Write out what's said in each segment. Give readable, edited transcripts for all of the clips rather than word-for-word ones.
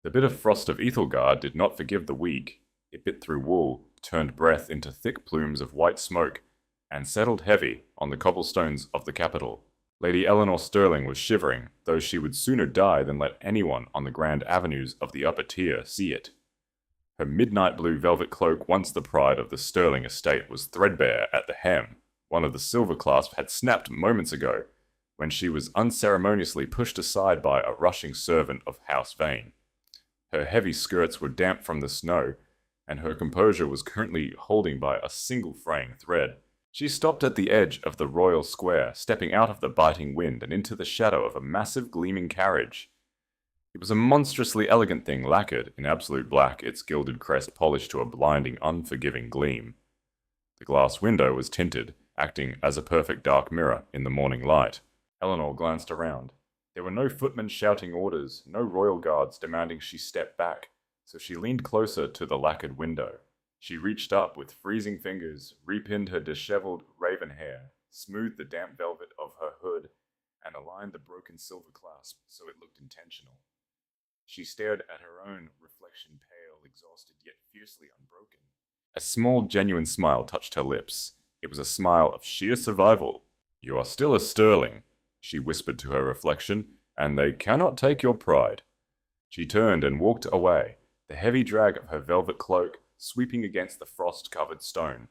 The bitter frost of Ethelgard did not forgive the weak. It bit through wool, turned breath into thick plumes of white smoke, and settled heavy on the cobblestones of the capital. Lady Eleanor Sterling was shivering, though she would sooner die than let anyone on the grand avenues of the upper tier see it. Her midnight blue velvet cloak, once the pride of the Sterling estate, was threadbare at the hem. One of the silver clasps had snapped moments ago, when she was unceremoniously pushed aside by a rushing servant of House Vane. Her heavy skirts were damp from the snow, and her composure was currently holding by a single fraying thread. She stopped at the edge of the royal square, stepping out of the biting wind and into the shadow of a massive gleaming carriage. It was a monstrously elegant thing, lacquered in absolute black, its gilded crest polished to a blinding, unforgiving gleam. The glass window was tinted, acting as a perfect dark mirror in the morning light. Eleanor glanced around. There were no footmen shouting orders, no royal guards demanding she step back, so she leaned closer to the lacquered window. She reached up with freezing fingers, repinned her disheveled raven hair, smoothed the damp velvet of her hood, and aligned the broken silver clasp so it looked intentional. She stared at her own reflection, pale, exhausted, yet fiercely unbroken. A small, genuine smile touched her lips. It was a smile of sheer survival. "You are still a Sterling," she whispered to her reflection, "and they cannot take your pride." She turned and walked away, the heavy drag of her velvet cloak sweeping against the frost-covered stone.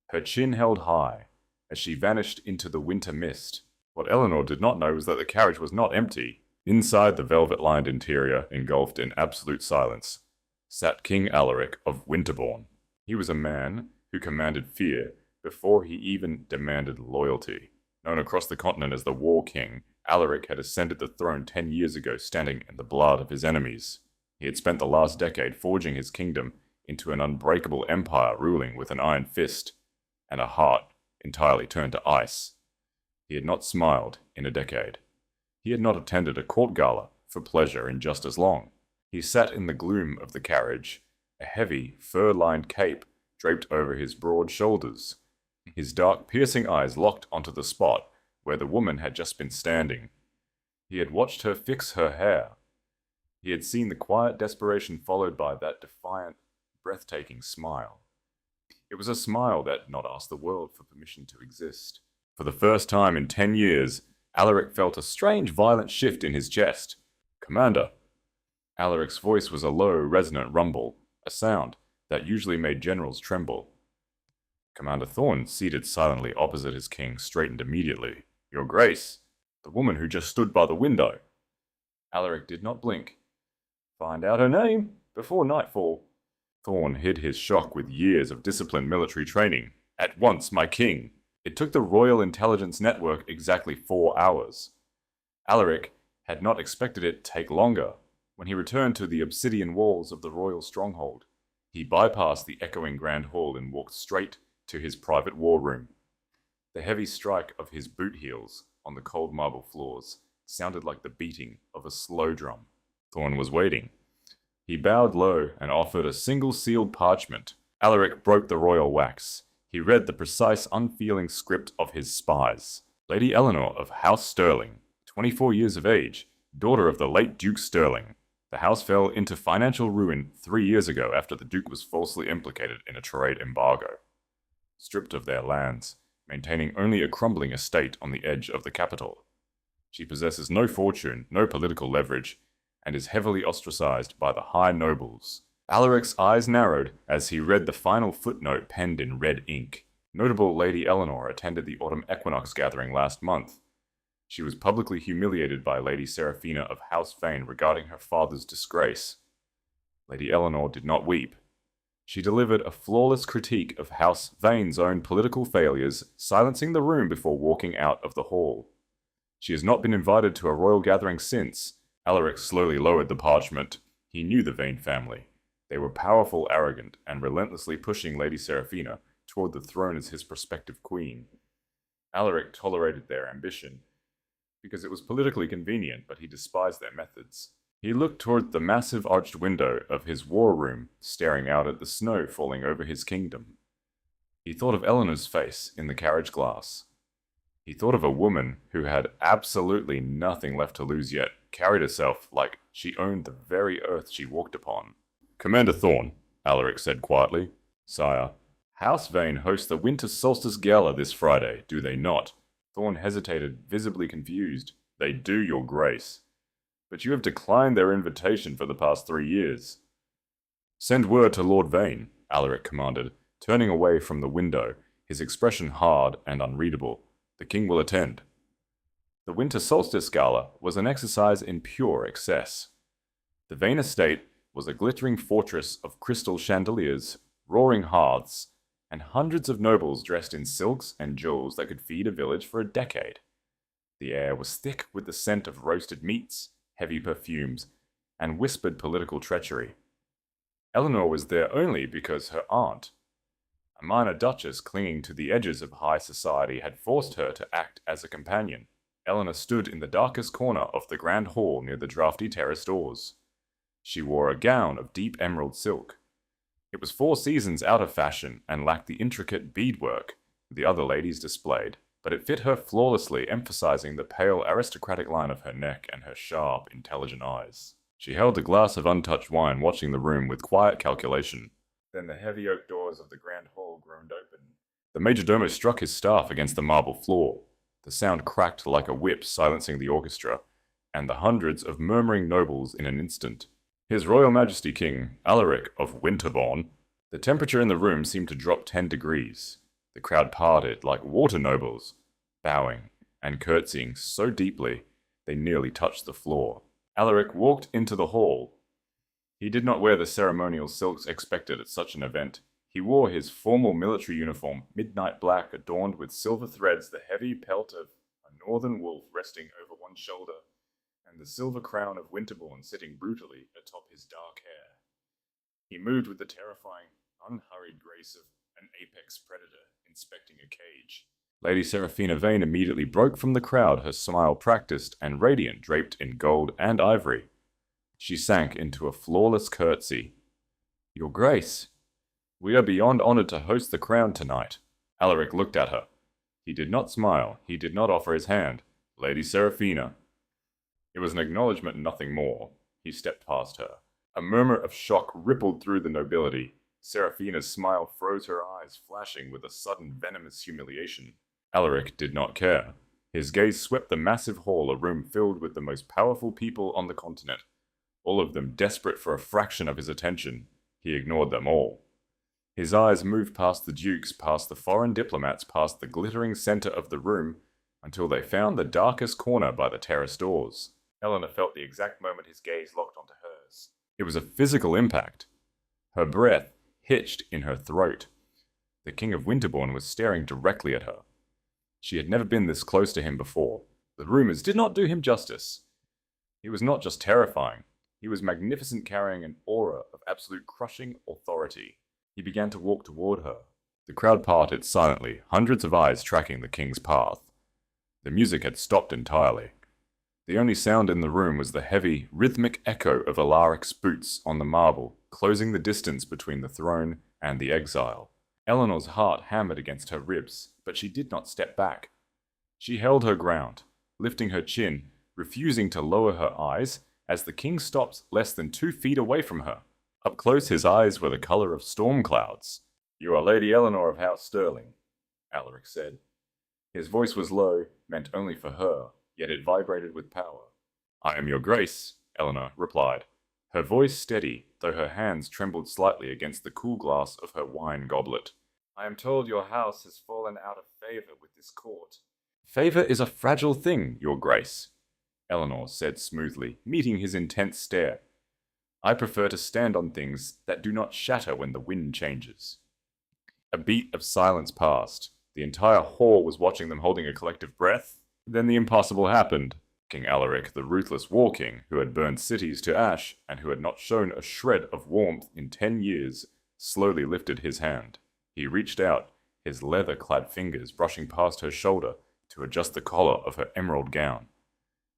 Her chin held high, as she vanished into the winter mist. What Eleanor did not know was that the carriage was not empty. Inside the velvet-lined interior, engulfed in absolute silence, sat King Alaric of Winterbourne. He was a man who commanded fear before he even demanded loyalty. Known across the continent as the War King, Alaric had ascended the throne 10 years ago, standing in the blood of his enemies. He had spent the last decade forging his kingdom into an unbreakable empire, ruling with an iron fist and a heart entirely turned to ice. He had not smiled in a decade. He had not attended a court gala for pleasure in just as long. He sat in the gloom of the carriage, a heavy, fur-lined cape draped over his broad shoulders. His dark, piercing eyes locked onto the spot where the woman had just been standing. He had watched her fix her hair. He had seen the quiet desperation followed by that defiant, breathtaking smile. It was a smile that had not asked the world for permission to exist. For the first time in 10 years, Alaric felt a strange, violent shift in his chest. "Commander." Alaric's voice was a low, resonant rumble, a sound that usually made generals tremble. Commander Thorne, seated silently opposite his king, straightened immediately. "Your Grace, the woman who just stood by the window." Alaric did not blink. "Find out her name before nightfall." Thorne hid his shock with years of disciplined military training. "At once, my king." It took the Royal Intelligence Network exactly 4 hours. Alaric had not expected it to take longer. When he returned to the obsidian walls of the royal stronghold, he bypassed the echoing Grand Hall and walked straight to his private war room. The heavy strike of his boot heels on the cold marble floors sounded like the beating of a slow drum. Thorne was waiting. He bowed low and offered a single sealed parchment. Alaric broke the royal wax. He read the precise, unfeeling script of his spies. Lady Eleanor of House Sterling, 24 years of age, daughter of the late Duke Sterling. The house fell into financial ruin 3 years ago after the Duke was falsely implicated in a trade embargo. Stripped of their lands, maintaining only a crumbling estate on the edge of the capital. She possesses no fortune, no political leverage, and is heavily ostracized by the high nobles. Alaric's eyes narrowed as he read the final footnote penned in red ink. Notable Lady Eleanor attended the autumn equinox gathering last month. She was publicly humiliated by Lady Seraphina of House Vane regarding her father's disgrace. Lady Eleanor did not weep. She delivered a flawless critique of House Vane's own political failures, silencing the room before walking out of the hall. She has not been invited to a royal gathering since. Alaric slowly lowered the parchment. He knew the Vane family. They were powerful, arrogant, and relentlessly pushing Lady Seraphina toward the throne as his prospective queen. Alaric tolerated their ambition because it was politically convenient, but he despised their methods. He looked toward the massive arched window of his war room, staring out at the snow falling over his kingdom. He thought of Eleanor's face in the carriage glass. He thought of a woman who had absolutely nothing left to lose yet carried herself like she owned the very earth she walked upon. "Commander Thorn," Alaric said quietly. "Sire, House Vane hosts the Winter Solstice Gala this Friday, do they not?" Thorn hesitated, visibly confused. "They do, your grace. But you have declined their invitation for the past 3 years." "Send word to Lord Vane," Alaric commanded, turning away from the window, his expression hard and unreadable. "The king will attend." The Winter Solstice Gala was an exercise in pure excess. The Vane estate was a glittering fortress of crystal chandeliers, roaring hearths, and hundreds of nobles dressed in silks and jewels that could feed a village for a decade. The air was thick with the scent of roasted meats, heavy perfumes, and whispered political treachery. Eleanor was there only because her aunt, a minor duchess clinging to the edges of high society, had forced her to act as a companion. Eleanor stood in the darkest corner of the grand hall near the draughty terrace doors. She wore a gown of deep emerald silk. It was 4 seasons out of fashion and lacked the intricate beadwork the other ladies displayed, but it fit her flawlessly, emphasizing the pale aristocratic line of her neck and her sharp, intelligent eyes. She held a glass of untouched wine, watching the room with quiet calculation. Then the heavy oak doors of the grand hall groaned open. The majordomo struck his staff against the marble floor. The sound cracked like a whip, silencing the orchestra, and the hundreds of murmuring nobles in an instant. His Royal Majesty King Alaric of Winterbourne. The temperature in the room seemed to drop 10 degrees. The crowd parted like water nobles, bowing and curtsying so deeply they nearly touched the floor. Alaric walked into the hall. He did not wear the ceremonial silks expected at such an event. He wore his formal military uniform, midnight black, adorned with silver threads, the heavy pelt of a northern wolf resting over one shoulder, and the silver crown of Winterbourne sitting brutally atop his dark hair. He moved with the terrifying, unhurried grace of an apex predator inspecting a cage. Lady Seraphina Vane immediately broke from the crowd, her smile practiced and radiant, draped in gold and ivory. She sank into a flawless curtsy. "Your Grace, we are beyond honored to host the crown tonight." Alaric looked at her. He did not smile. He did not offer his hand. "Lady Seraphina." It was an acknowledgement, nothing more. He stepped past her. A murmur of shock rippled through the nobility. Seraphina's smile froze her eyes, flashing with a sudden venomous humiliation. Alaric did not care. His gaze swept the massive hall, a room filled with the most powerful people on the continent, all of them desperate for a fraction of his attention. He ignored them all. His eyes moved past the dukes, past the foreign diplomats, past the glittering center of the room, until they found the darkest corner by the terrace doors. Eleanor felt the exact moment his gaze locked onto hers. It was a physical impact. Her breath hitched in her throat. The King of Winterbourne was staring directly at her. She had never been this close to him before. The rumors did not do him justice. He was not just terrifying. He was magnificent, carrying an aura of absolute crushing authority. He began to walk toward her. The crowd parted silently, hundreds of eyes tracking the king's path. The music had stopped entirely. The only sound in the room was the heavy, rhythmic echo of Alaric's boots on the marble, closing the distance between the throne and the exile. Eleanor's heart hammered against her ribs, but she did not step back. She held her ground, lifting her chin, refusing to lower her eyes, as the king stopped less than 2 feet away from her. Up close, his eyes were the color of storm clouds. "You are Lady Eleanor of House Sterling," Alaric said. His voice was low, meant only for her, yet it vibrated with power. "I am your grace," Eleanor replied, her voice steady, though her hands trembled slightly against the cool glass of her wine goblet. "I am told your house has fallen out of favor with this court." "Favor is a fragile thing, your grace," Eleanor said smoothly, meeting his intense stare. "I prefer to stand on things that do not shatter when the wind changes." A beat of silence passed. The entire hall was watching them, holding a collective breath. Then the impossible happened. King Alaric, the ruthless war king, who had burned cities to ash, and who had not shown a shred of warmth in 10 years, slowly lifted his hand. He reached out, his leather-clad fingers brushing past her shoulder to adjust the collar of her emerald gown.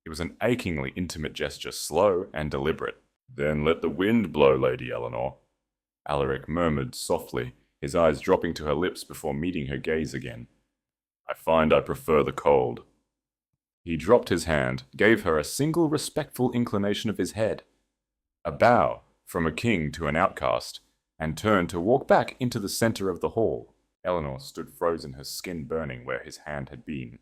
It was an achingly intimate gesture, slow and deliberate. "Then let the wind blow, Lady Eleanor," Alaric murmured softly, his eyes dropping to her lips before meeting her gaze again. "I find I prefer the cold." He dropped his hand, gave her a single respectful inclination of his head, a bow from a king to an outcast, and turned to walk back into the center of the hall. Eleanor stood frozen, her skin burning where his hand had been.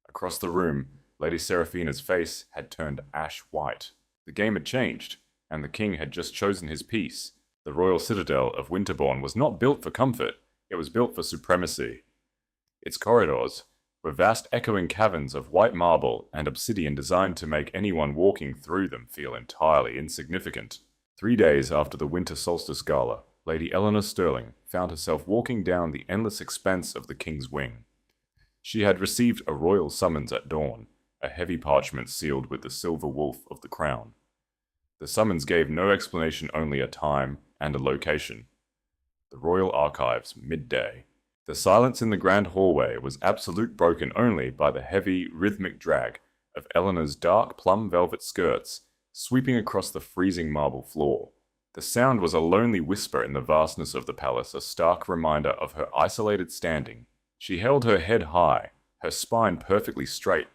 Across the room, Lady Seraphina's face had turned ash white. The game had changed, and the king had just chosen his piece. The royal citadel of Winterbourne was not built for comfort, it was built for supremacy. Its corridors were vast echoing caverns of white marble and obsidian designed to make anyone walking through them feel entirely insignificant. 3 days after the winter solstice gala, Lady Eleanor Sterling found herself walking down the endless expanse of the King's Wing. She had received a royal summons at dawn, a heavy parchment sealed with the silver wolf of the crown. The summons gave no explanation, only a time and a location. The Royal Archives, midday. The silence in the grand hallway was absolute, broken only by the heavy, rhythmic drag of Eleanor's dark plum velvet skirts sweeping across the freezing marble floor. The sound was a lonely whisper in the vastness of the palace, a stark reminder of her isolated standing. She held her head high, her spine perfectly straight,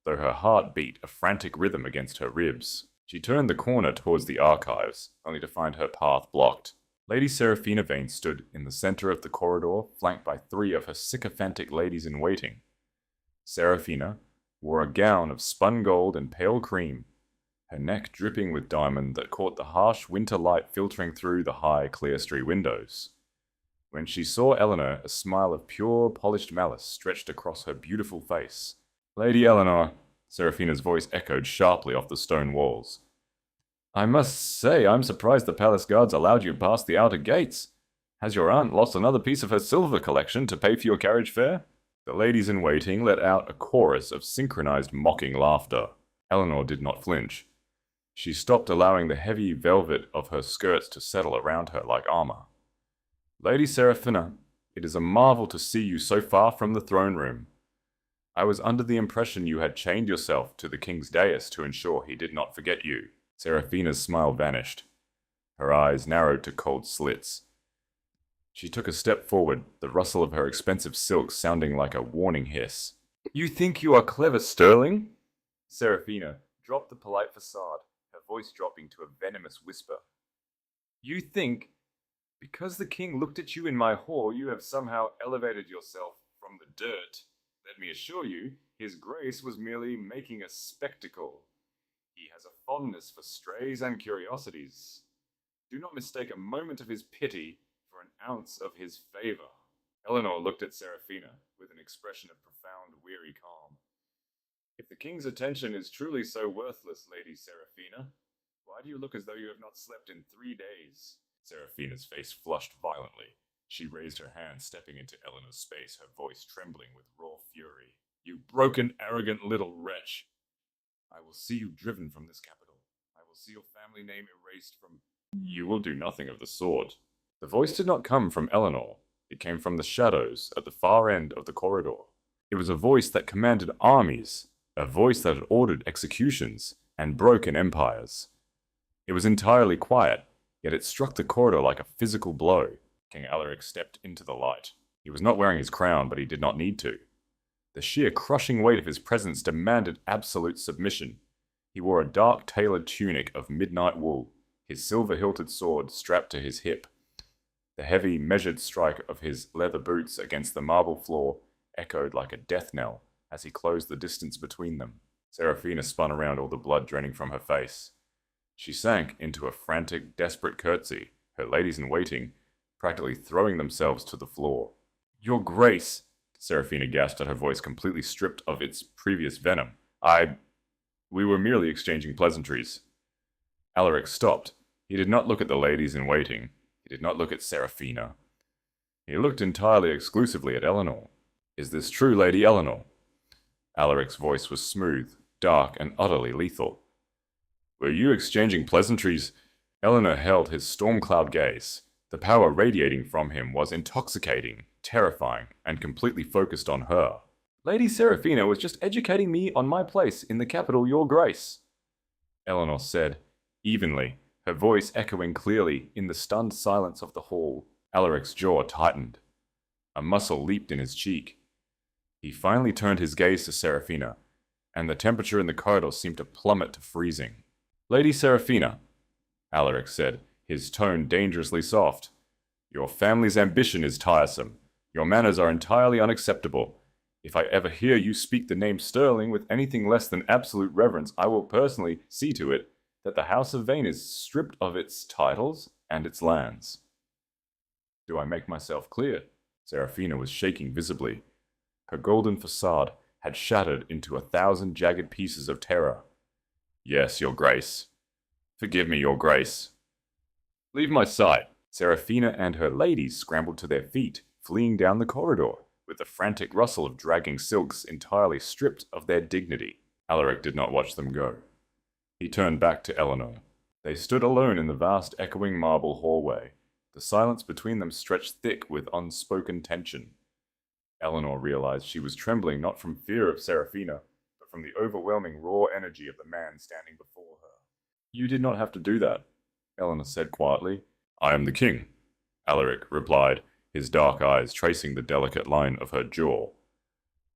though her heart beat a frantic rhythm against her ribs. She turned the corner towards the archives, only to find her path blocked. Lady Seraphina Vane stood in the center of the corridor, flanked by 3 of her sycophantic ladies-in-waiting. Seraphina wore a gown of spun gold and pale cream, her neck dripping with diamond that caught the harsh winter light filtering through the high, clerestory windows. When she saw Eleanor, a smile of pure, polished malice stretched across her beautiful face. "Lady Eleanor," Seraphina's voice echoed sharply off the stone walls. "I must say I'm surprised the palace guards allowed you past the outer gates. Has your aunt lost another piece of her silver collection to pay for your carriage fare?" The ladies-in-waiting let out a chorus of synchronized mocking laughter. Eleanor did not flinch. She stopped, allowing the heavy velvet of her skirts to settle around her like armor. "Lady Seraphina, it is a marvel to see you so far from the throne room. I was under the impression you had chained yourself to the king's dais to ensure he did not forget you." Seraphina's smile vanished. Her eyes narrowed to cold slits. She took a step forward, the rustle of her expensive silks sounding like a warning hiss. "You think you are clever, Sterling?" Seraphina dropped the polite facade, her voice dropping to a venomous whisper. "You think, because the king looked at you in my hall, you have somehow elevated yourself from the dirt. Let me assure you, his grace was merely making a spectacle. He has a fondness for strays and curiosities. Do not mistake a moment of his pity for an ounce of his favor." Eleanor looked at Seraphina with an expression of profound, weary calm. "If the king's attention is truly so worthless, Lady Seraphina, why do you look as though you have not slept in 3 days? Seraphina's face flushed violently. She raised her hand, stepping into Eleanor's space, her voice trembling with raw fury. "You broken, arrogant little wretch! I will see you driven from this capital. I will see your family name erased from—" "You will do nothing of the sort." The voice did not come from Eleanor. It came from the shadows at the far end of the corridor. It was a voice that commanded armies, a voice that had ordered executions and broken empires. It was entirely quiet, yet it struck the corridor like a physical blow. King Alaric stepped into the light. He was not wearing his crown, but he did not need to. The sheer crushing weight of his presence demanded absolute submission. He wore a dark tailored tunic of midnight wool, his silver-hilted sword strapped to his hip. The heavy, measured strike of his leather boots against the marble floor echoed like a death knell as he closed the distance between them. Seraphina spun around, all the blood draining from her face. She sank into a frantic, desperate curtsy, her ladies-in-waiting practically throwing themselves to the floor. "Your Grace," Seraphina gasped at her voice completely stripped of its previous venom. We were merely exchanging pleasantries." Alaric stopped. He did not look at the ladies-in-waiting. He did not look at Seraphina. He looked entirely exclusively at Eleanor. "Is this true, Lady Eleanor?" Alaric's voice was smooth, dark, and utterly lethal. "Were you exchanging pleasantries?" Eleanor held his storm-cloud gaze. The power radiating from him was intoxicating, terrifying, and completely focused on her. "Lady Seraphina was just educating me on my place in the capital, Your Grace," Eleanor said, evenly, her voice echoing clearly in the stunned silence of the hall. Alaric's jaw tightened. A muscle leaped in his cheek. He finally turned his gaze to Seraphina. and the temperature in the corridor seemed to plummet to freezing. "Lady Seraphina," Alaric said, his tone dangerously soft. "Your family's ambition is tiresome. Your manners are entirely unacceptable. If I ever hear you speak the name Sterling with anything less than absolute reverence, I will personally see to it that the House of Vane is stripped of its titles and its lands." "Do I make myself clear?" Seraphina was shaking visibly. Her golden facade had shattered into 1,000 jagged pieces of terror. "Yes, your grace. Forgive me, your grace." "Leave my sight." Seraphina and her ladies scrambled to their feet, fleeing down the corridor, with the frantic rustle of dragging silks entirely stripped of their dignity. Alaric did not watch them go. He turned back to Eleanor. They stood alone in the vast echoing marble hallway. The silence between them stretched thick with unspoken tension. Eleanor realized she was trembling not from fear of Seraphina, but from the overwhelming raw energy of the man standing before her. "You did not have to do that," Eleanor said quietly. "I am the king," Alaric replied, his dark eyes tracing the delicate line of her jaw.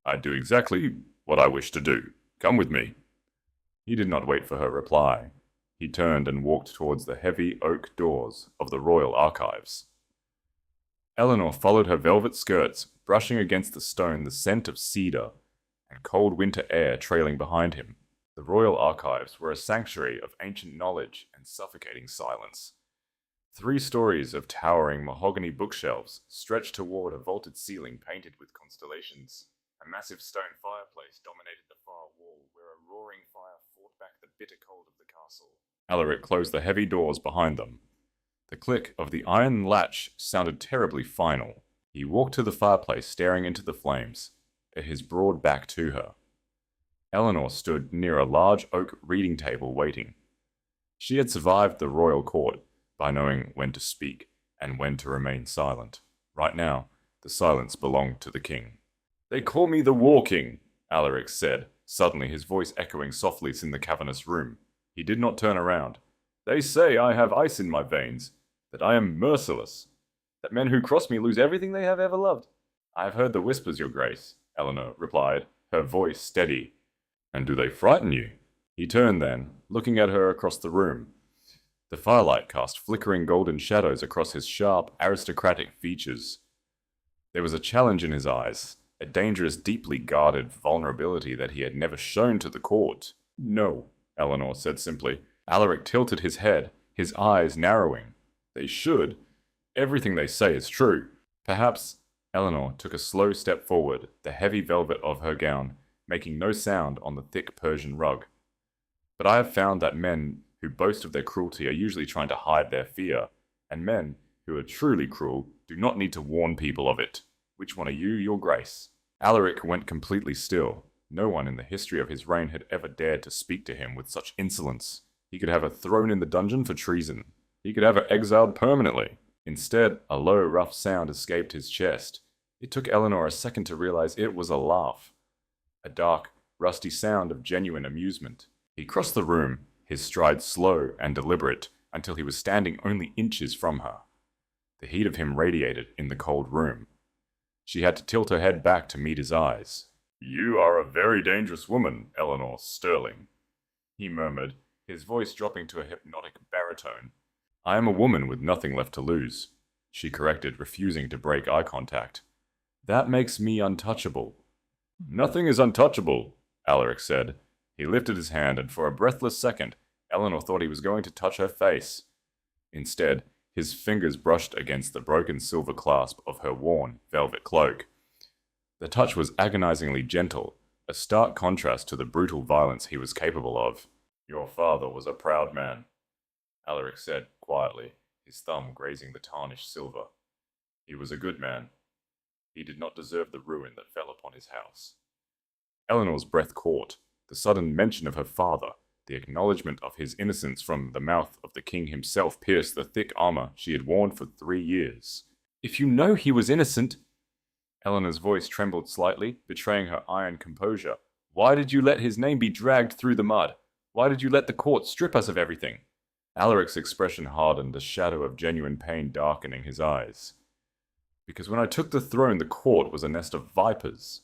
"I do exactly what I wish to do. Come with me." He did not wait for her reply. He turned and walked towards the heavy oak doors of the royal archives. Eleanor followed her velvet skirts, brushing against the stone the scent of cedar and cold winter air trailing behind him. The royal archives were a sanctuary of ancient knowledge and suffocating silence. 3 stories of towering mahogany bookshelves stretched toward a vaulted ceiling painted with constellations. A massive stone fireplace dominated the far wall, where a roaring fire fought back the bitter cold of the castle. Alaric closed the heavy doors behind them. The click of the iron latch sounded terribly final. He walked to the fireplace, staring into the flames, his broad back to her. Eleanor stood near a large oak reading table waiting. She had survived the royal court by knowing when to speak and when to remain silent. Right now, the silence belonged to the king. "They call me the War King," Alaric said, suddenly his voice echoing softly in the cavernous room. He did not turn around. "They say I have ice in my veins, that I am merciless, that men who cross me lose everything they have ever loved." "I have heard the whispers, your grace," Eleanor replied, her voice steady. "And do they frighten you?" He turned then, looking at her across the room. The firelight cast flickering golden shadows across his sharp, aristocratic features. There was a challenge in his eyes, a dangerous, deeply guarded vulnerability that he had never shown to the court. "No," Eleanor said simply. Alaric tilted his head, his eyes narrowing. "They should. Everything they say is true." Perhaps Eleanor took a slow step forward, the heavy velvet of her gown making no sound on the thick Persian rug. "But I have found that men who boast of their cruelty are usually trying to hide their fear, and men who are truly cruel do not need to warn people of it. Which one are you, your grace?" Alaric went completely still. No one in the history of his reign had ever dared to speak to him with such insolence. He could have her thrown in the dungeon for treason. He could have her exiled permanently. Instead, a low, rough sound escaped his chest. It took Eleanor a second to realize it was a laugh. A dark, rusty sound of genuine amusement. He crossed the room, his stride slow and deliberate, until he was standing only inches from her. The heat of him radiated in the cold room. She had to tilt her head back to meet his eyes. "You are a very dangerous woman, Eleanor Sterling," he murmured, his voice dropping to a hypnotic baritone. "I am a woman with nothing left to lose," she corrected, refusing to break eye contact. "That makes me untouchable." "Nothing is untouchable," Alaric said. He lifted his hand, and for a breathless second, Eleanor thought he was going to touch her face. Instead, his fingers brushed against the broken silver clasp of her worn velvet cloak. The touch was agonizingly gentle, a stark contrast to the brutal violence he was capable of. "Your father was a proud man," Alaric said quietly, his thumb grazing the tarnished silver. "He was a good man. He did not deserve the ruin that fell upon his house." Eleanor's breath caught. The sudden mention of her father, the acknowledgement of his innocence from the mouth of the king himself pierced the thick armor she had worn for 3 years. "If you know he was innocent," Eleanor's voice trembled slightly, betraying her iron composure, "why did you let his name be dragged through the mud? Why did you let the court strip us of everything?" Alaric's expression hardened, a shadow of genuine pain darkening his eyes. "Because when I took the throne, the court was a nest of vipers.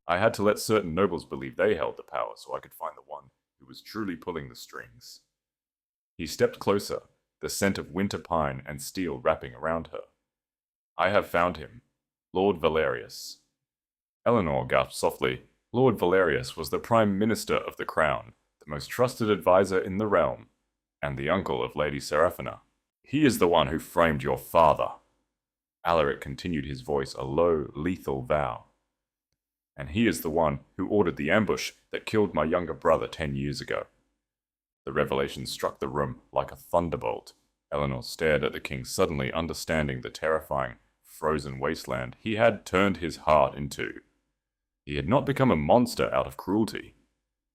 I had to let certain nobles believe they held the power so I could find the one who was truly pulling the strings. He stepped closer, the scent of winter pine and steel wrapping around her. I have found him, Lord Valerius. Eleanor gasped softly. Lord Valerius was the Prime Minister of the Crown, the most trusted advisor in the realm, and the uncle of Lady Seraphina. He is the one who framed your father. Alaric continued, his voice a low, lethal vow. And he is the one who ordered the ambush that killed my younger brother 10 years ago. The revelation struck the room like a thunderbolt. Eleanor stared at the king, suddenly understanding the terrifying, frozen wasteland he had turned his heart into. He had not become a monster out of cruelty.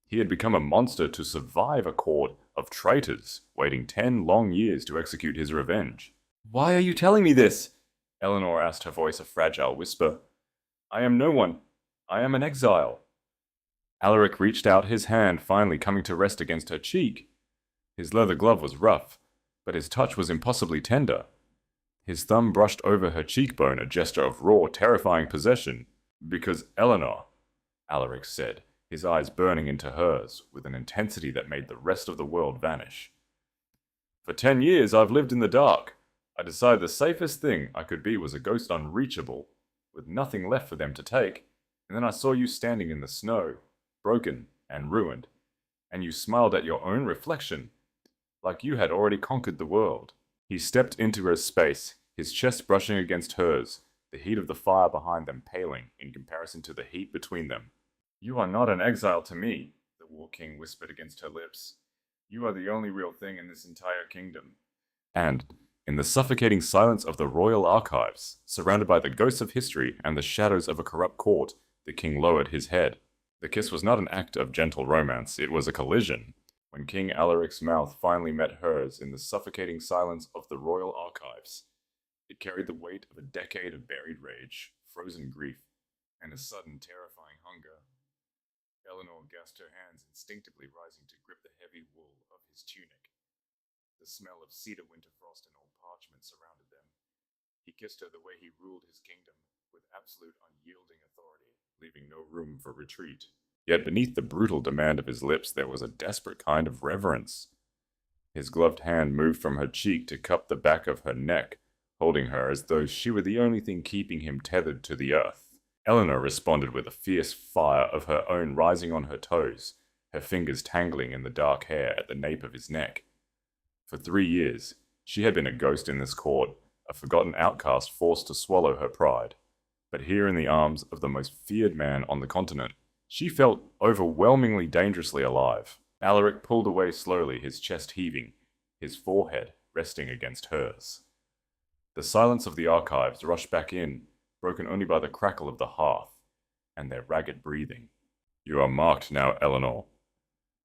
He had become a monster to survive a court of traitors, waiting 10 long years to execute his revenge. "Why are you telling me this?" Eleanor asked, her voice a fragile whisper. "I am no one. I am an exile." Alaric reached out his hand, finally coming to rest against her cheek. His leather glove was rough, but his touch was impossibly tender. His thumb brushed over her cheekbone, a gesture of raw, terrifying possession. "Because Eleanor," Alaric said, his eyes burning into hers with an intensity that made the rest of the world vanish. "For 10 years I've lived in the dark. I decided the safest thing I could be was a ghost unreachable, with nothing left for them to take, and then I saw you standing in the snow, broken and ruined, and you smiled at your own reflection, like you had already conquered the world." He stepped into her space, his chest brushing against hers, the heat of the fire behind them paling in comparison to the heat between them. "You are not an exile to me," the War King whispered against her lips. "You are the only real thing in this entire kingdom." And, in the suffocating silence of the royal archives, surrounded by the ghosts of history and the shadows of a corrupt court, the king lowered his head. The kiss was not an act of gentle romance, it was a collision. When King Alaric's mouth finally met hers in the suffocating silence of the royal archives, it carried the weight of a decade of buried rage, frozen grief, and a sudden terrifying hunger. Eleanor gasped, her hands instinctively rising to grip the heavy wool of his tunic. The smell of cedar winter frost and old parchment surrounded them. He kissed her the way he ruled his kingdom, with absolute unyielding authority, leaving no room for retreat. Yet beneath the brutal demand of his lips there was a desperate kind of reverence. His gloved hand moved from her cheek to cup the back of her neck, holding her as though she were the only thing keeping him tethered to the earth. Eleanor responded with a fierce fire of her own rising on her toes, her fingers tangling in the dark hair at the nape of his neck. For 3 years, she had been a ghost in this court, a forgotten outcast forced to swallow her pride. But here in the arms of the most feared man on the continent, she felt overwhelmingly dangerously alive. Alaric pulled away slowly, his chest heaving, his forehead resting against hers. The silence of the archives rushed back in, broken only by the crackle of the hearth and their ragged breathing. "You are marked now, Eleanor,"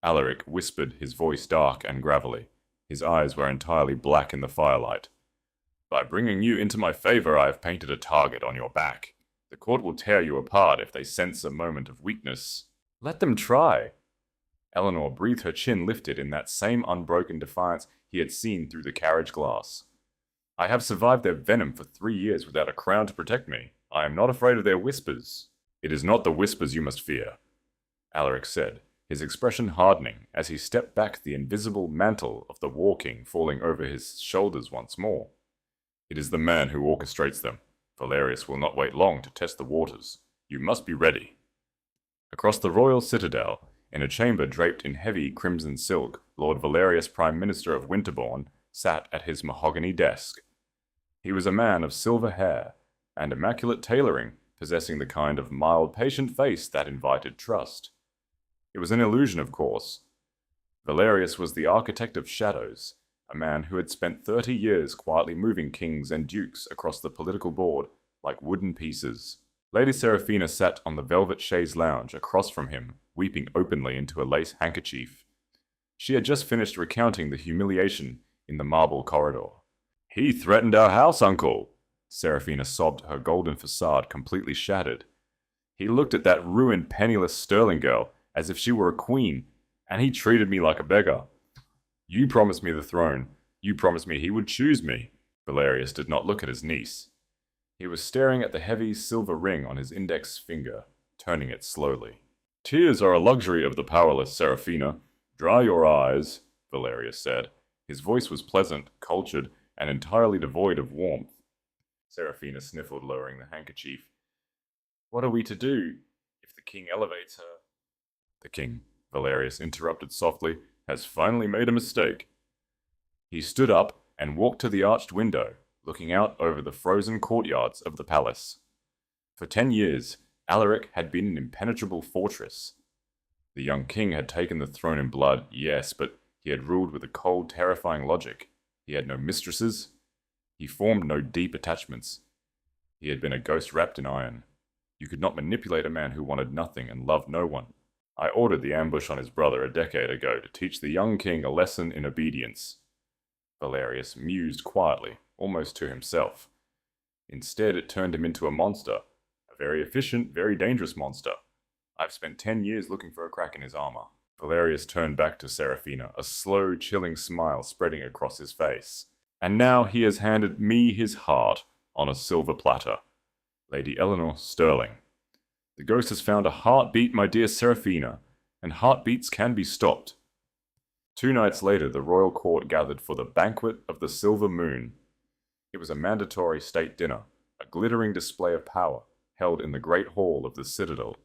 Alaric whispered, his voice dark and gravelly. His eyes were entirely black in the firelight. "By bringing you into my favor, I have painted a target on your back. The court will tear you apart if they sense a moment of weakness." "Let them try." Eleanor breathed, her chin lifted in that same unbroken defiance he had seen through the carriage glass. "I have survived their venom for 3 years without a crown to protect me. I am not afraid of their whispers." "It is not the whispers you must fear," Alaric said, his expression hardening as he stepped back, the invisible mantle of the War King falling over his shoulders once more. "It is the man who orchestrates them. Valerius will not wait long to test the waters. You must be ready." Across the royal citadel, in a chamber draped in heavy crimson silk, Lord Valerius, Prime Minister of Winterbourne, sat at his mahogany desk. He was a man of silver hair and immaculate tailoring, possessing the kind of mild, patient face that invited trust. It was an illusion, of course. Valerius was the architect of shadows, a man who had spent 30 years quietly moving kings and dukes across the political board like wooden pieces. Lady Seraphina sat on the velvet chaise lounge across from him, weeping openly into a lace handkerchief. She had just finished recounting the humiliation in the marble corridor. "He threatened our house, uncle," Seraphina sobbed, her golden facade completely shattered. "He looked at that ruined, penniless Sterling girl as if she were a queen, and he treated me like a beggar. You promised me the throne. You promised me he would choose me." Valerius did not look at his niece. He was staring at the heavy silver ring on his index finger, turning it slowly. "Tears are a luxury of the powerless, Seraphina. Dry your eyes," Valerius said. His voice was pleasant, cultured, and entirely devoid of warmth. Seraphina sniffled, lowering the handkerchief. "What are we to do if the king elevates her?" "The king," Valerius interrupted softly, "has finally made a mistake." He stood up and walked to the arched window, looking out over the frozen courtyards of the palace. For 10 years, Alaric had been an impenetrable fortress. The young king had taken the throne in blood, yes, but he had ruled with a cold, terrifying logic. He had no mistresses. He formed no deep attachments. He had been a ghost wrapped in iron. You could not manipulate a man who wanted nothing and loved no one. I ordered the ambush on his brother a decade ago to teach the young king a lesson in obedience. Valerius mused quietly, almost to himself. Instead, it turned him into a monster. A very efficient, very dangerous monster. I've spent 10 years looking for a crack in his armor. Valerius turned back to Seraphina, a slow, chilling smile spreading across his face. "And now he has handed me his heart on a silver platter. Lady Eleanor Sterling. The ghost has found a heartbeat, my dear Seraphina, and heartbeats can be stopped." 2 nights later, the royal court gathered for the Banquet of the Silver Moon. It was a mandatory state dinner, a glittering display of power, held in the great hall of the citadel.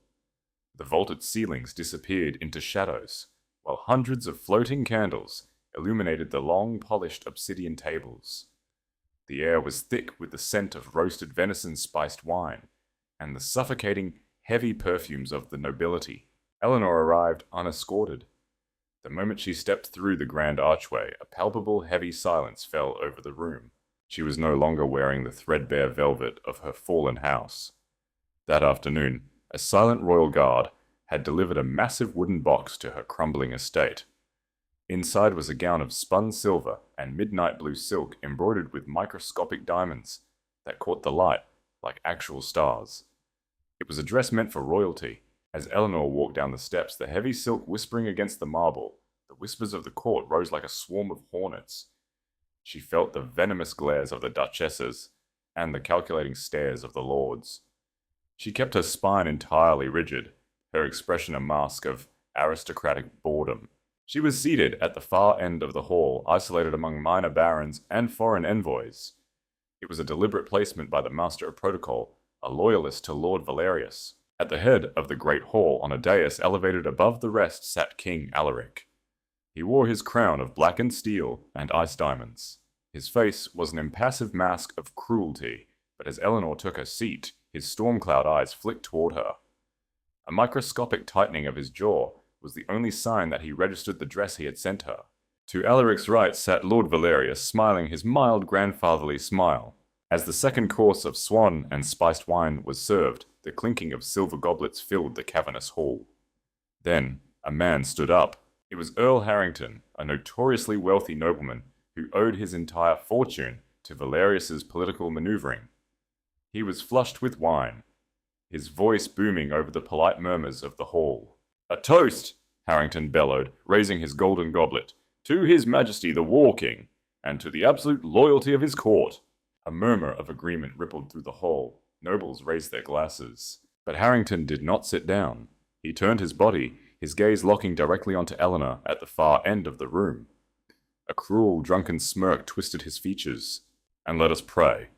The vaulted ceilings disappeared into shadows, while hundreds of floating candles illuminated the long, polished obsidian tables. The air was thick with the scent of roasted venison spiced wine, and the suffocating, heavy perfumes of the nobility. Eleanor arrived unescorted. The moment she stepped through the grand archway, a palpable, heavy silence fell over the room. She was no longer wearing the threadbare velvet of her fallen house. That afternoon, a silent royal guard had delivered a massive wooden box to her crumbling estate. Inside was a gown of spun silver and midnight blue silk embroidered with microscopic diamonds that caught the light like actual stars. It was a dress meant for royalty. As Eleanor walked down the steps, the heavy silk whispering against the marble, the whispers of the court rose like a swarm of hornets. She felt the venomous glares of the duchesses and the calculating stares of the lords. She kept her spine entirely rigid, her expression a mask of aristocratic boredom. She was seated at the far end of the hall, isolated among minor barons and foreign envoys. It was a deliberate placement by the Master of Protocol, a loyalist to Lord Valerius. At the head of the great hall, on a dais elevated above the rest, sat King Alaric. He wore his crown of blackened steel and ice diamonds. His face was an impassive mask of cruelty, but as Eleanor took her seat, his storm-cloud eyes flicked toward her. A microscopic tightening of his jaw was the only sign that he registered the dress he had sent her. To Alaric's right sat Lord Valerius, smiling his mild grandfatherly smile. As the second course of swan and spiced wine was served, the clinking of silver goblets filled the cavernous hall. Then a man stood up. It was Earl Harrington, a notoriously wealthy nobleman who owed his entire fortune to Valerius's political maneuvering. He was flushed with wine, his voice booming over the polite murmurs of the hall. "A toast," Harrington bellowed, raising his golden goblet, "to His Majesty the War King, and to the absolute loyalty of his court." A murmur of agreement rippled through the hall. Nobles raised their glasses. But Harrington did not sit down. He turned his body, his gaze locking directly onto Eleanor at the far end of the room. A cruel, drunken smirk twisted his features. "And let us pray."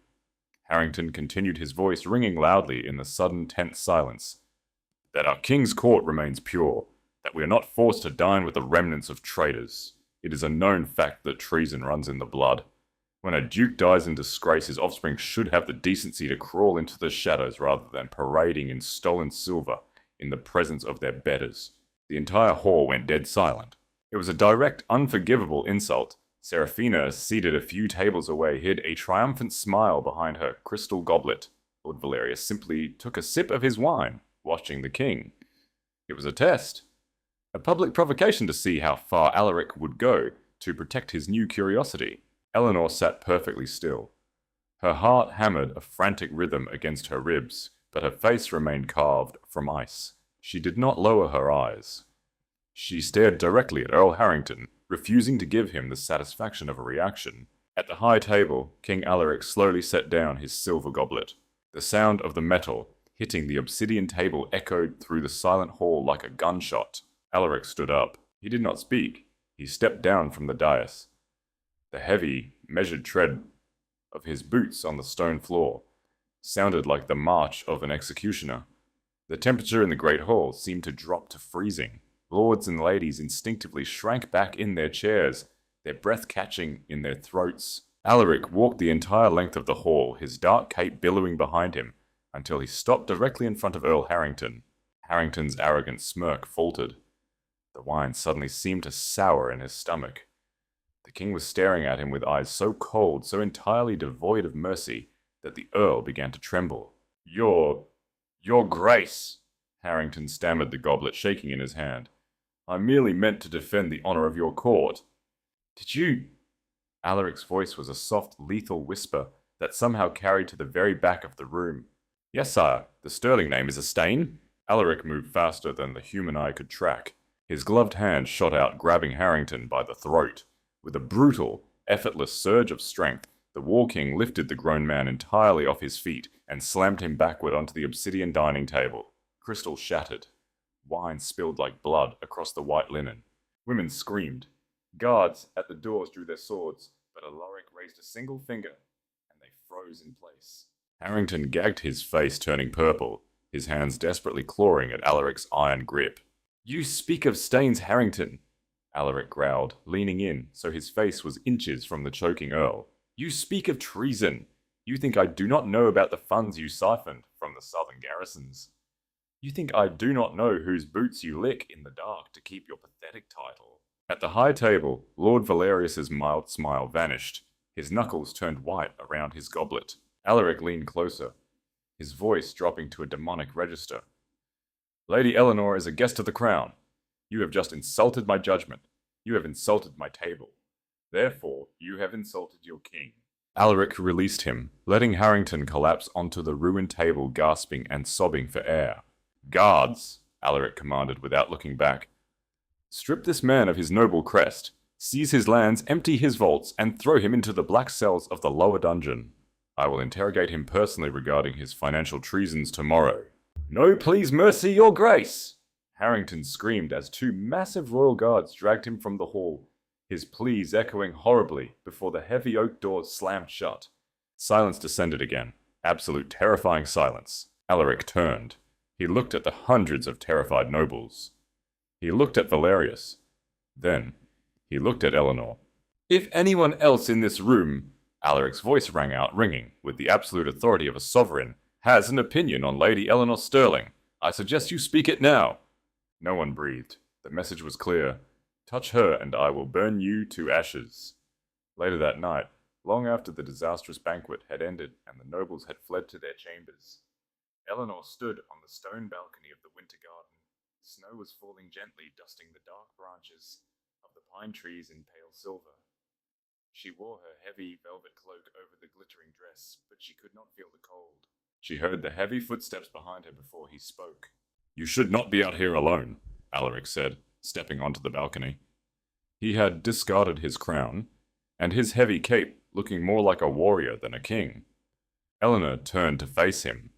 Harrington continued, his voice ringing loudly in the sudden tense silence. "That our king's court remains pure, that we are not forced to dine with the remnants of traitors. It is a known fact that treason runs in the blood. When a duke dies in disgrace, his offspring should have the decency to crawl into the shadows rather than parading in stolen silver in the presence of their betters." The entire hall went dead silent. It was a direct, unforgivable insult. Seraphina, seated a few tables away, hid a triumphant smile behind her crystal goblet. Lord Valerius simply took a sip of his wine, watching the king. It was a test. A public provocation to see how far Alaric would go to protect his new curiosity. Eleanor sat perfectly still. Her heart hammered a frantic rhythm against her ribs, but her face remained carved from ice. She did not lower her eyes. She stared directly at Earl Harrington, refusing to give him the satisfaction of a reaction. At the high table, King Alaric slowly set down his silver goblet. The sound of the metal, hitting the obsidian table echoed through the silent hall like a gunshot. Alaric stood up. He did not speak. He stepped down from the dais. The heavy, measured tread of his boots on the stone floor sounded like the march of an executioner. The temperature in the great hall seemed to drop to freezing. Lords and ladies instinctively shrank back in their chairs, their breath catching in their throats. Alaric walked the entire length of the hall, his dark cape billowing behind him, until he stopped directly in front of Earl Harrington. Harrington's arrogant smirk faltered. The wine suddenly seemed to sour in his stomach. The king was staring at him with eyes so cold, so entirely devoid of mercy, that the Earl began to tremble. Your Grace, Harrington stammered, the goblet shaking in his hand. I merely meant to defend the honor of your court. Did you... Alaric's voice was a soft, lethal whisper that somehow carried to the very back of the room. Yes, sire, the sterling name is a stain. Alaric moved faster than the human eye could track. His gloved hand shot out, grabbing Harrington by the throat. With a brutal, effortless surge of strength, the War King lifted the grown man entirely off his feet and slammed him backward onto the obsidian dining table. Crystal shattered. Wine spilled like blood across the white linen. Women screamed. Guards at the doors drew their swords, but Alaric raised a single finger, and they froze in place. Harrington gagged his face, turning purple, his hands desperately clawing at Alaric's iron grip. You speak of stains, Harrington, Alaric growled, leaning in so his face was inches from the choking Earl. You speak of treason. You think I do not know about the funds you siphoned from the southern garrisons. You think I do not know whose boots you lick in the dark to keep your pathetic title. At the high table, Lord Valerius's mild smile vanished. His knuckles turned white around his goblet. Alaric leaned closer, his voice dropping to a demonic register. Lady Eleanor is a guest of the crown. You have just insulted my judgment. You have insulted my table. Therefore, you have insulted your king. Alaric released him, letting Harrington collapse onto the ruined table, gasping and sobbing for air. Guards, Alaric commanded without looking back. Strip this man of his noble crest, seize his lands, empty his vaults, and throw him into the black cells of the lower dungeon. I will interrogate him personally regarding his financial treasons tomorrow. No, please, mercy, your grace! Harrington screamed as two massive royal guards dragged him from the hall, his pleas echoing horribly before the heavy oak doors slammed shut. Silence descended again. Absolute terrifying silence. Alaric turned. He looked at the hundreds of terrified nobles. He looked at Valerius. Then, he looked at Eleanor. If anyone else in this room, Alaric's voice rang out, ringing with the absolute authority of a sovereign, has an opinion on Lady Eleanor Sterling, I suggest you speak it now. No one breathed. The message was clear. Touch her and I will burn you to ashes. Later that night, long after the disastrous banquet had ended and the nobles had fled to their chambers, Eleanor stood on the stone balcony of the winter garden. Snow was falling gently, dusting the dark branches of the pine trees in pale silver. She wore her heavy velvet cloak over the glittering dress, but she could not feel the cold. She heard the heavy footsteps behind her before he spoke. You should not be out here alone, Alaric said, stepping onto the balcony. He had discarded his crown, and his heavy cape looking more like a warrior than a king. Eleanor turned to face him.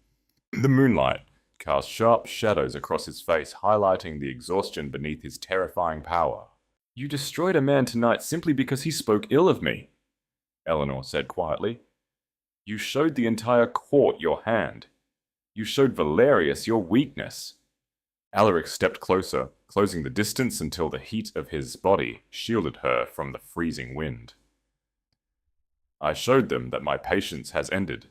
The moonlight cast sharp shadows across his face, highlighting the exhaustion beneath his terrifying power. You destroyed a man tonight simply because he spoke ill of me, Eleanor said quietly. You showed the entire court your hand. You showed Valerius your weakness. Alaric stepped closer, closing the distance until the heat of his body shielded her from the freezing wind. I showed them that my patience has ended.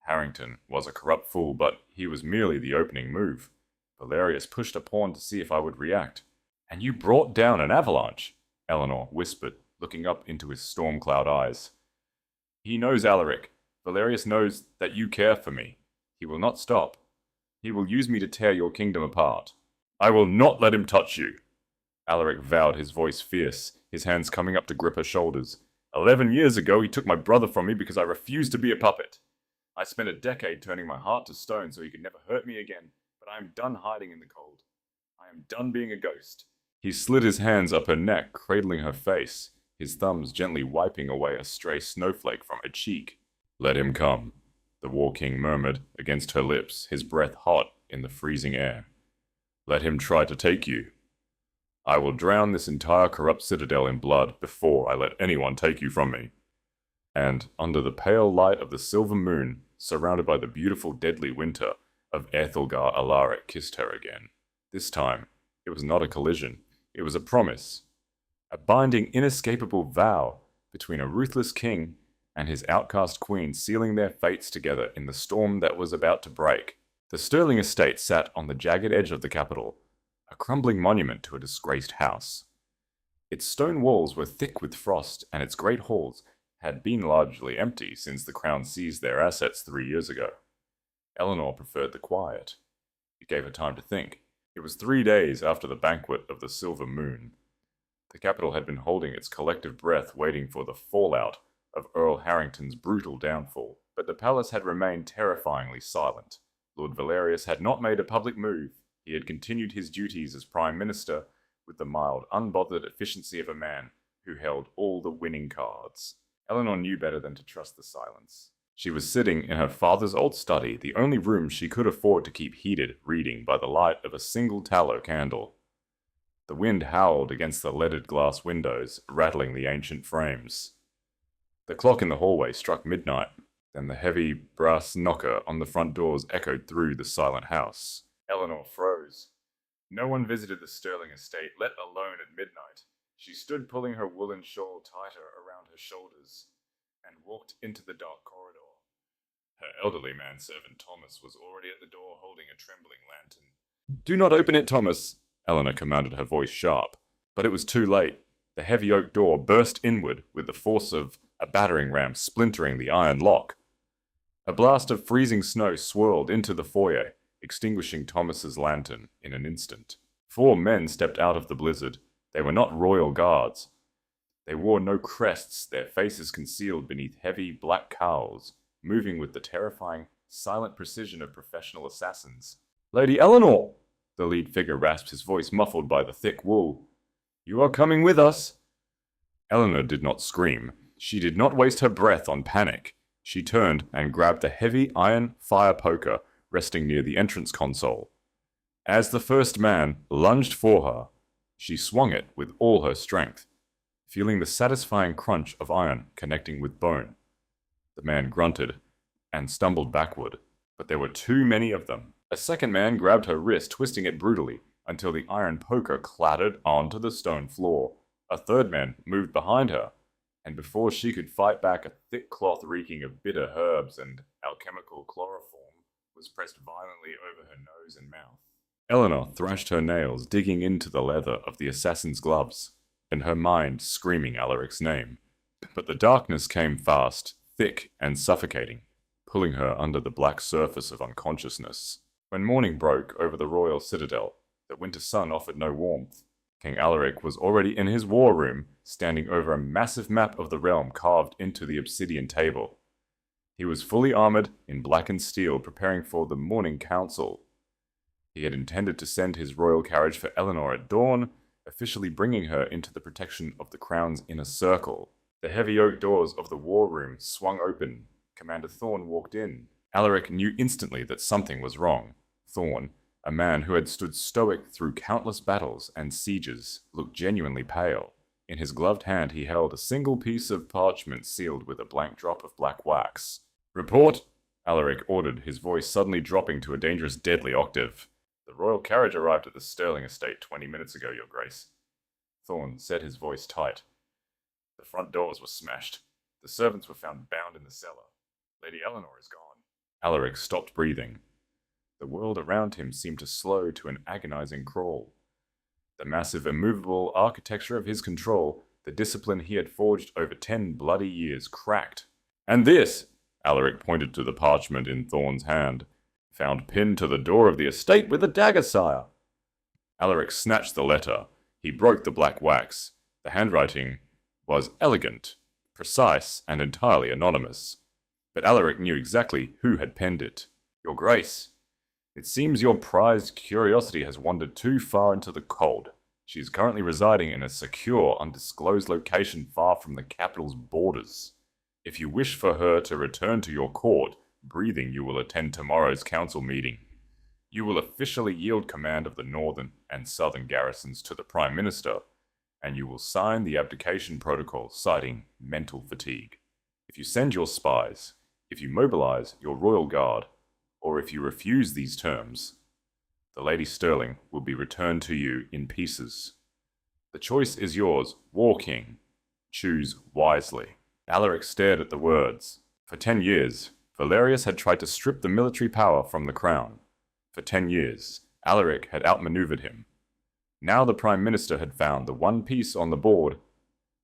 Harrington was a corrupt fool, but he was merely the opening move. Valerius pushed a pawn to see if I would react. And you brought down an avalanche, Eleanor whispered, looking up into his storm cloud eyes. He knows, Alaric. Valerius knows that you care for me. He will not stop. He will use me to tear your kingdom apart. I will not let him touch you. Alaric vowed, his voice fierce, his hands coming up to grip her shoulders. 11 years ago, he took my brother from me because I refused to be a puppet. I spent a decade turning my heart to stone so he could never hurt me again, but I am done hiding in the cold. I am done being a ghost. He slid his hands up her neck, cradling her face, his thumbs gently wiping away a stray snowflake from her cheek. Let him come. the War King murmured against her lips, his breath hot in the freezing air. Let him try to take you. I will drown this entire corrupt citadel in blood before I let anyone take you from me. And under the pale light of the silver moon, surrounded by the beautiful deadly winter of Aethelgar, Alaric kissed her again. This time, it was not a collision, it was a promise. A binding, inescapable vow between a ruthless king and his outcast queen, sealing their fates together in the storm that was about to break. The Sterling estate sat on the jagged edge of the capital, a crumbling monument to a disgraced house. Its stone walls were thick with frost, and its great halls had been largely empty since the crown seized their assets 3 years ago. Eleanor preferred the quiet. It gave her time to think. It was 3 days after the banquet of the silver moon. The capital had been holding its collective breath, waiting for the fallout of Earl Harrington's brutal downfall, but the palace had remained terrifyingly silent. Lord Valerius had not made a public move. He had continued his duties as Prime Minister with the mild, unbothered efficiency of a man who held all the winning cards. Eleanor knew better than to trust the silence. She was sitting in her father's old study, the only room she could afford to keep heated, reading by the light of a single tallow candle. The wind howled against the leaded glass windows, rattling the ancient frames. The clock in the hallway struck midnight. Then the heavy brass knocker on the front doors echoed through the silent house. Eleanor froze. No one visited the Sterling estate, let alone at midnight. She stood pulling her woolen shawl tighter around her shoulders and walked into the dark corridor. Her elderly manservant Thomas was already at the door holding a trembling lantern. Do not open it, Thomas, Eleanor commanded, her voice sharp. But it was too late. The heavy oak door burst inward with the force of a battering ram splintering the iron lock. A blast of freezing snow swirled into the foyer, extinguishing Thomas's lantern in an instant. 4 men stepped out of the blizzard. They were not royal guards. They wore no crests, their faces concealed beneath heavy black cowls, moving with the terrifying, silent precision of professional assassins. Lady Eleanor! The lead figure rasped, his voice muffled by the thick wool. You are coming with us! Eleanor did not scream. She did not waste her breath on panic. She turned and grabbed the heavy iron fire poker resting near the entrance console. As the first man lunged for her, she swung it with all her strength, feeling the satisfying crunch of iron connecting with bone. The man grunted and stumbled backward, but there were too many of them. A second man grabbed her wrist, twisting it brutally until the iron poker clattered onto the stone floor. A third man moved behind her, and before she could fight back, a thick cloth reeking of bitter herbs and alchemical chloroform was pressed violently over her nose and mouth. Eleanor thrashed her nails, digging into the leather of the assassin's gloves, in her mind screaming Alaric's name. But the darkness came fast, thick and suffocating, pulling her under the black surface of unconsciousness. When morning broke over the royal citadel, the winter sun offered no warmth. King Alaric was already in his war room, standing over a massive map of the realm carved into the obsidian table. He was fully armored in blackened steel, preparing for the morning council. He had intended to send his royal carriage for Eleanor at dawn, officially bringing her into the protection of the crown's inner circle. The heavy oak doors of the war room swung open. Commander Thorne walked in. Alaric knew instantly that something was wrong. Thorne, a man who had stood stoic through countless battles and sieges, looked genuinely pale. In his gloved hand he held a single piece of parchment sealed with a blank drop of black wax. Report, Alaric ordered, his voice suddenly dropping to a dangerous deadly octave. The royal carriage arrived at the Sterling estate 20 minutes ago, Your Grace. Thorne set his voice tight. The front doors were smashed. The servants were found bound in the cellar. Lady Eleanor is gone. Alaric stopped breathing. The world around him seemed to slow to an agonizing crawl. The massive, immovable architecture of his control, the discipline he had forged over 10 bloody years, cracked. And this, Alaric pointed to the parchment in Thorne's hand, found pinned to the door of the estate with a dagger, sire. Alaric snatched the letter. He broke the black wax. The handwriting was elegant, precise, and entirely anonymous. But Alaric knew exactly who had penned it. Your Grace, it seems your prized curiosity has wandered too far into the cold. She is currently residing in a secure, undisclosed location far from the capital's borders. If you wish for her to return to your court, breathing you will attend tomorrow's council meeting. You will officially yield command of the northern and southern garrisons to the Prime Minister, and you will sign the abdication protocol citing mental fatigue. If you send your spies, if you mobilize your royal guard, or if you refuse these terms, the Lady Sterling will be returned to you in pieces. The choice is yours, War King. Choose wisely. Alaric stared at the words. For 10 years, Valerius had tried to strip the military power from the crown. For 10 years, Alaric had outmaneuvered him. Now the Prime Minister had found the one piece on the board.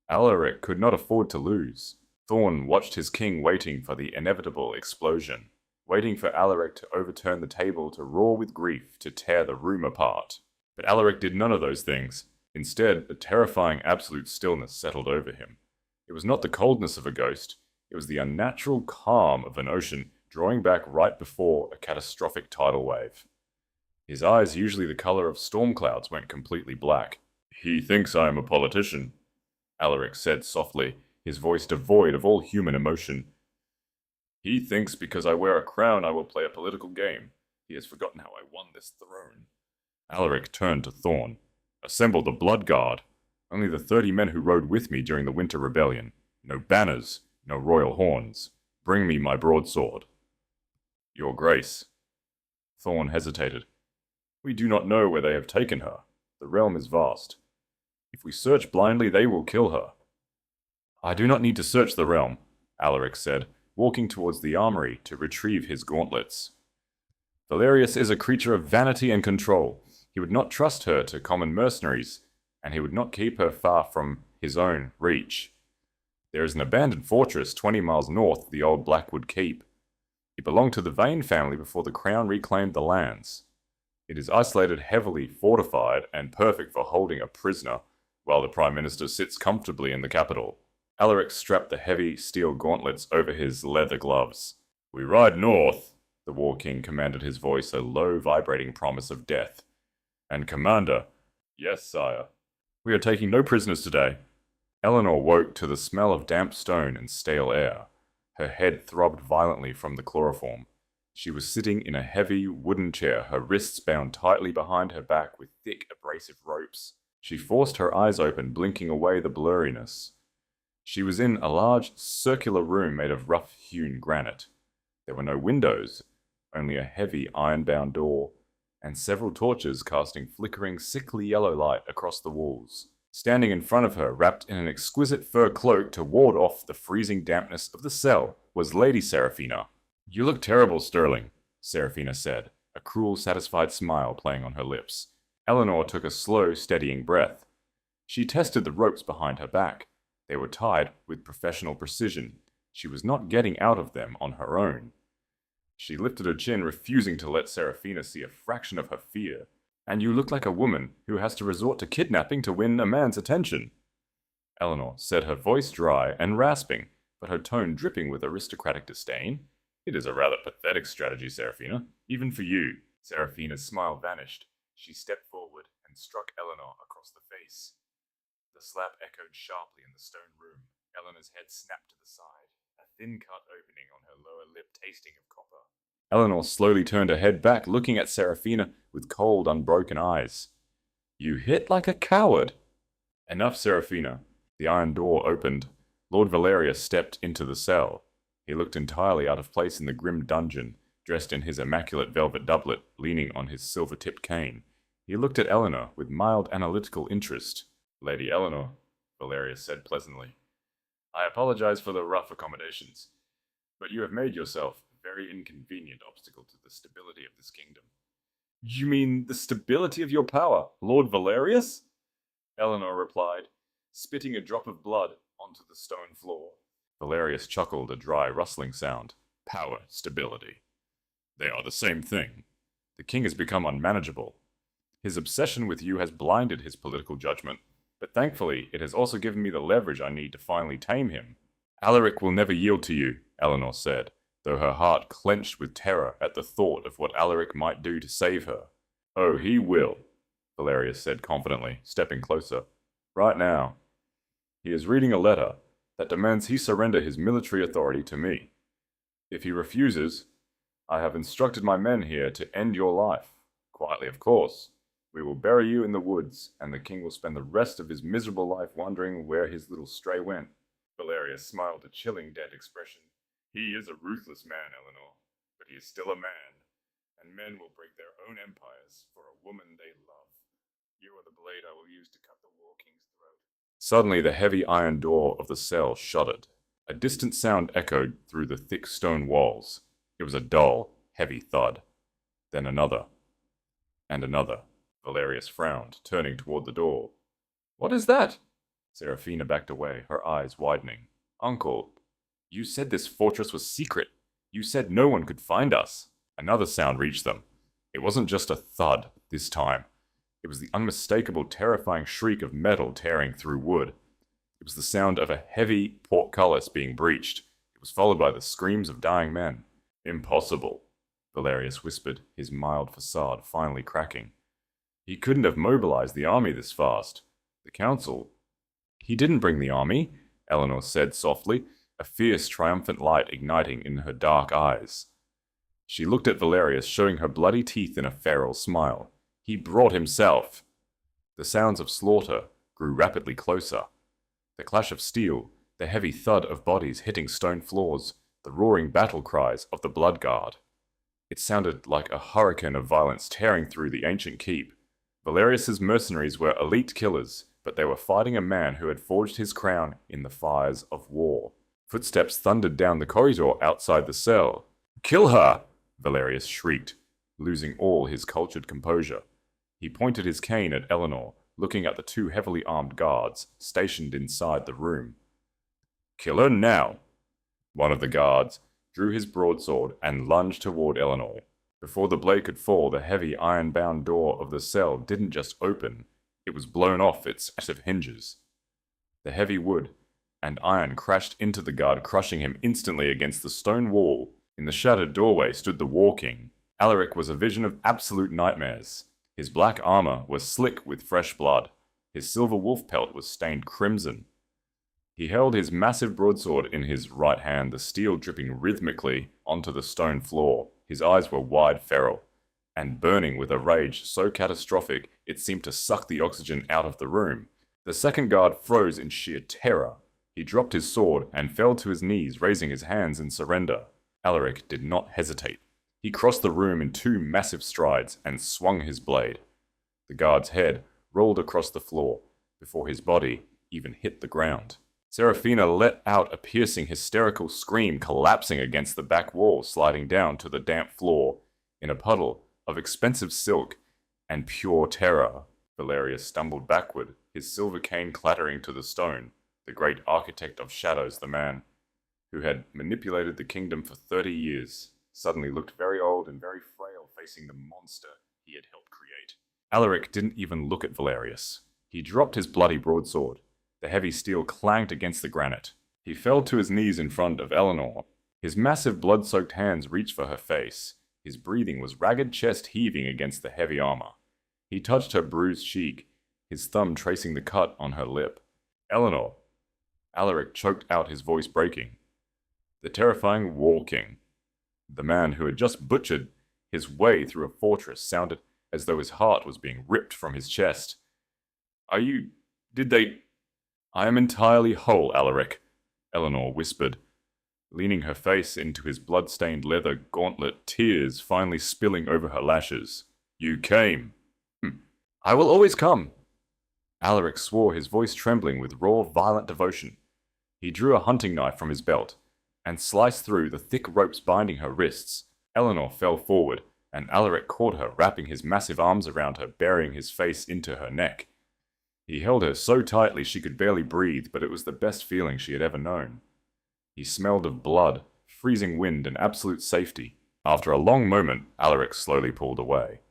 Alaric could not afford to lose. Thorn watched his king waiting for the inevitable explosion, waiting for Alaric to overturn the table, to roar with grief, to tear the room apart. But Alaric did none of those things. Instead, a terrifying absolute stillness settled over him. It was not the coldness of a ghost, it was the unnatural calm of an ocean drawing back right before a catastrophic tidal wave. His eyes, usually the color of storm clouds, went completely black. "He thinks I am a politician," Alaric said softly, his voice devoid of all human emotion. "He thinks because I wear a crown I will play a political game. He has forgotten how I won this throne." Alaric turned to Thorn. "Assemble the Blood Guard. Only the 30 men who rode with me during the Winter Rebellion. No banners, no royal horns. Bring me my broadsword." "Your Grace." Thorn hesitated. "We do not know where they have taken her. The realm is vast. If we search blindly, they will kill her." "I do not need to search the realm," Alaric said, walking towards the armory to retrieve his gauntlets. "Valerius is a creature of vanity and control. He would not trust her to common mercenaries, and he would not keep her far from his own reach. There is an abandoned fortress 20 miles north of the old Blackwood Keep. It belonged to the Vane family before the crown reclaimed the lands. It is isolated, heavily fortified, and perfect for holding a prisoner, while the Prime Minister sits comfortably in the capital." Alaric strapped the heavy steel gauntlets over his leather gloves. "We ride north," the War King commanded, his voice a low, vibrating promise of death. "And Commander—" "Yes, sire." "We are taking no prisoners today." Eleanor woke to the smell of damp stone and stale air. Her head throbbed violently from the chloroform. She was sitting in a heavy wooden chair, her wrists bound tightly behind her back with thick, abrasive ropes. She forced her eyes open, blinking away the blurriness. She was in a large, circular room made of rough-hewn granite. There were no windows, only a heavy iron-bound door, and several torches casting flickering, sickly yellow light across the walls. Standing in front of her, wrapped in an exquisite fur cloak to ward off the freezing dampness of the cell, was Lady Seraphina. "You look terrible, Sterling," Seraphina said, a cruel, satisfied smile playing on her lips. Eleanor took a slow, steadying breath. She tested the ropes behind her back. They were tied with professional precision. She was not getting out of them on her own. She lifted her chin, refusing to let Seraphina see a fraction of her fear. "And you look like a woman who has to resort to kidnapping to win a man's attention," Eleanor said, her voice dry and rasping, but her tone dripping with aristocratic disdain. "It is a rather pathetic strategy, Seraphina, even for you." Seraphina's smile vanished. She stepped forward and struck Eleanor across the face. The slap echoed sharply in the stone room. Eleanor's head snapped to the side, a thin cut opening on her lower lip tasting of copper. Eleanor slowly turned her head back, looking at Seraphina with cold, unbroken eyes. "You hit like a coward." "Enough, Seraphina." The iron door opened. Lord Valerius stepped into the cell. He looked entirely out of place in the grim dungeon, dressed in his immaculate velvet doublet, leaning on his silver-tipped cane. He looked at Eleanor with mild analytical interest. "Lady Eleanor," Valerius said pleasantly, "I apologize for the rough accommodations, but you have made yourself a very inconvenient obstacle to the stability of this kingdom." "You mean the stability of your power, Lord Valerius?" Eleanor replied, spitting a drop of blood onto the stone floor. Valerius chuckled, a dry, rustling sound. "Power, stability. They are the same thing. The king has become unmanageable. His obsession with you has blinded his political judgment, but thankfully it has also given me the leverage I need to finally tame him." "Alaric will never yield to you," Eleanor said, though her heart clenched with terror at the thought of what Alaric might do to save her. "Oh, he will," Valerius said confidently, stepping closer. "Right now. He is reading a letter that demands he surrender his military authority to me. If he refuses, I have instructed my men here to end your life. Quietly, of course. We will bury you in the woods, and the king will spend the rest of his miserable life wondering where his little stray went. Valerius smiled a chilling, dead expression. He is a ruthless man, Eleanor, but he is still a man, and men will break their own empires for a woman they love. You are the blade I will use to cut the War King's throat. Suddenly the heavy iron door of the cell shuddered. A distant sound echoed through the thick stone walls. It was a dull, heavy thud. Then another. And another. Valerius frowned, turning toward the door. What is that? Seraphina backed away, her eyes widening. Uncle, you said this fortress was secret. You said no one could find us. Another sound reached them. It wasn't just a thud, this time. It was the unmistakable, terrifying shriek of metal tearing through wood. It was the sound of a heavy portcullis being breached. It was followed by the screams of dying men. Impossible, Valerius whispered, his mild facade finally cracking. He couldn't have mobilized the army this fast. The council... He didn't bring the army, Eleanor said softly, a fierce, triumphant light igniting in her dark eyes. She looked at Valerius, showing her bloody teeth in a feral smile. He brought himself. The sounds of slaughter grew rapidly closer. The clash of steel, the heavy thud of bodies hitting stone floors, the roaring battle cries of the Blood Guard. It sounded like a hurricane of violence tearing through the ancient keep. Valerius's mercenaries were elite killers, but they were fighting a man who had forged his crown in the fires of war. Footsteps thundered down the corridor outside the cell. Kill her! Valerius shrieked, losing all his cultured composure. He pointed his cane at Eleanor, looking at the two heavily armed guards stationed inside the room. Kill her now! One of the guards drew his broadsword and lunged toward Eleanor. Before the blade could fall, the heavy iron-bound door of the cell didn't just open, it was blown off its massive hinges. The heavy wood and iron crashed into the guard, crushing him instantly against the stone wall. In the shattered doorway stood the War King. Alaric was a vision of absolute nightmares. His black armor was slick with fresh blood. His silver wolf pelt was stained crimson. He held his massive broadsword in his right hand, the steel dripping rhythmically onto the stone floor. His eyes were wide feral, and burning with a rage so catastrophic it seemed to suck the oxygen out of the room. The second guard froze in sheer terror. He dropped his sword and fell to his knees, raising his hands in surrender. Alaric did not hesitate. He crossed the room in two massive strides and swung his blade. The guard's head rolled across the floor before his body even hit the ground. Seraphina let out a piercing, hysterical scream, collapsing against the back wall, sliding down to the damp floor in a puddle of expensive silk and pure terror. Valerius stumbled backward, his silver cane clattering to the stone. The great architect of shadows, the man who had manipulated the kingdom for 30 years, suddenly looked very old and very frail facing the monster he had helped create. Alaric didn't even look at Valerius. He dropped his bloody broadsword. The heavy steel clanged against the granite. He fell to his knees in front of Eleanor. His massive blood-soaked hands reached for her face. His breathing was ragged chest heaving against the heavy armor. He touched her bruised cheek, his thumb tracing the cut on her lip. Eleanor! Alaric choked out, his voice breaking. The terrifying War King, the man who had just butchered his way through a fortress, sounded as though his heart was being ripped from his chest. Are you... did they... I am entirely whole, Alaric, Eleanor whispered, leaning her face into his blood-stained leather gauntlet, tears finally spilling over her lashes. You came. I will always come. Alaric swore, his voice trembling with raw, violent devotion. He drew a hunting knife from his belt and sliced through the thick ropes binding her wrists. Eleanor fell forward, and Alaric caught her, wrapping his massive arms around her, burying his face into her neck. He held her so tightly she could barely breathe, but it was the best feeling she had ever known. He smelled of blood, freezing wind, and absolute safety. After a long moment, Alaric slowly pulled away.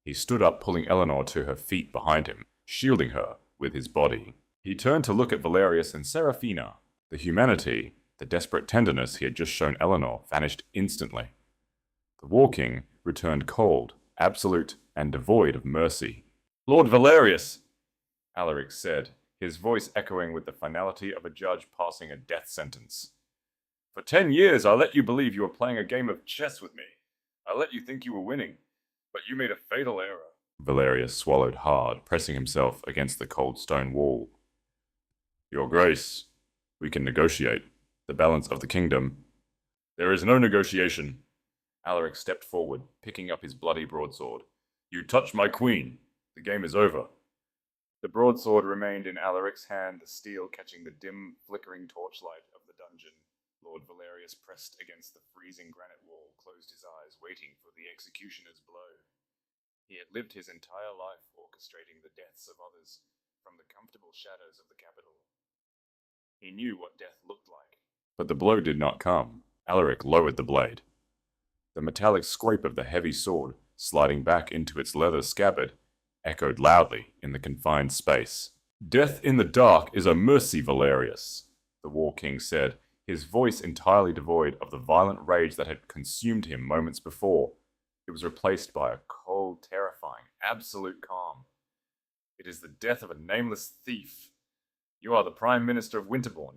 He stood up, pulling Eleanor to her feet behind him, shielding her with his body. He turned to look at Valerius and Seraphina. The humanity, the desperate tenderness he had just shown Eleanor, vanished instantly. The War King returned cold, absolute, and devoid of mercy. Lord Valerius! Alaric said, his voice echoing with the finality of a judge passing a death sentence. For 10 years, I let you believe you were playing a game of chess with me. I let you think you were winning, but you made a fatal error. Valerius swallowed hard, pressing himself against the cold stone wall. Your Grace, we can negotiate. The balance of the kingdom. There is no negotiation. Alaric stepped forward, picking up his bloody broadsword. You touched my queen. The game is over. The broadsword remained in Alaric's hand, the steel catching the dim, flickering torchlight of the dungeon. Lord Valerius pressed against the freezing granite wall, closed his eyes, waiting for the executioner's blow. He had lived his entire life orchestrating the deaths of others from the comfortable shadows of the capital. He knew what death looked like. But the blow did not come. Alaric lowered the blade. The metallic scrape of the heavy sword, sliding back into its leather scabbard, echoed loudly in the confined space. Death in the dark is a mercy, Valerius, the War King said, his voice entirely devoid of the violent rage that had consumed him moments before. It was replaced by a cold, terrifying, absolute calm. It is the death of a nameless thief. You are the Prime Minister of Winterborn.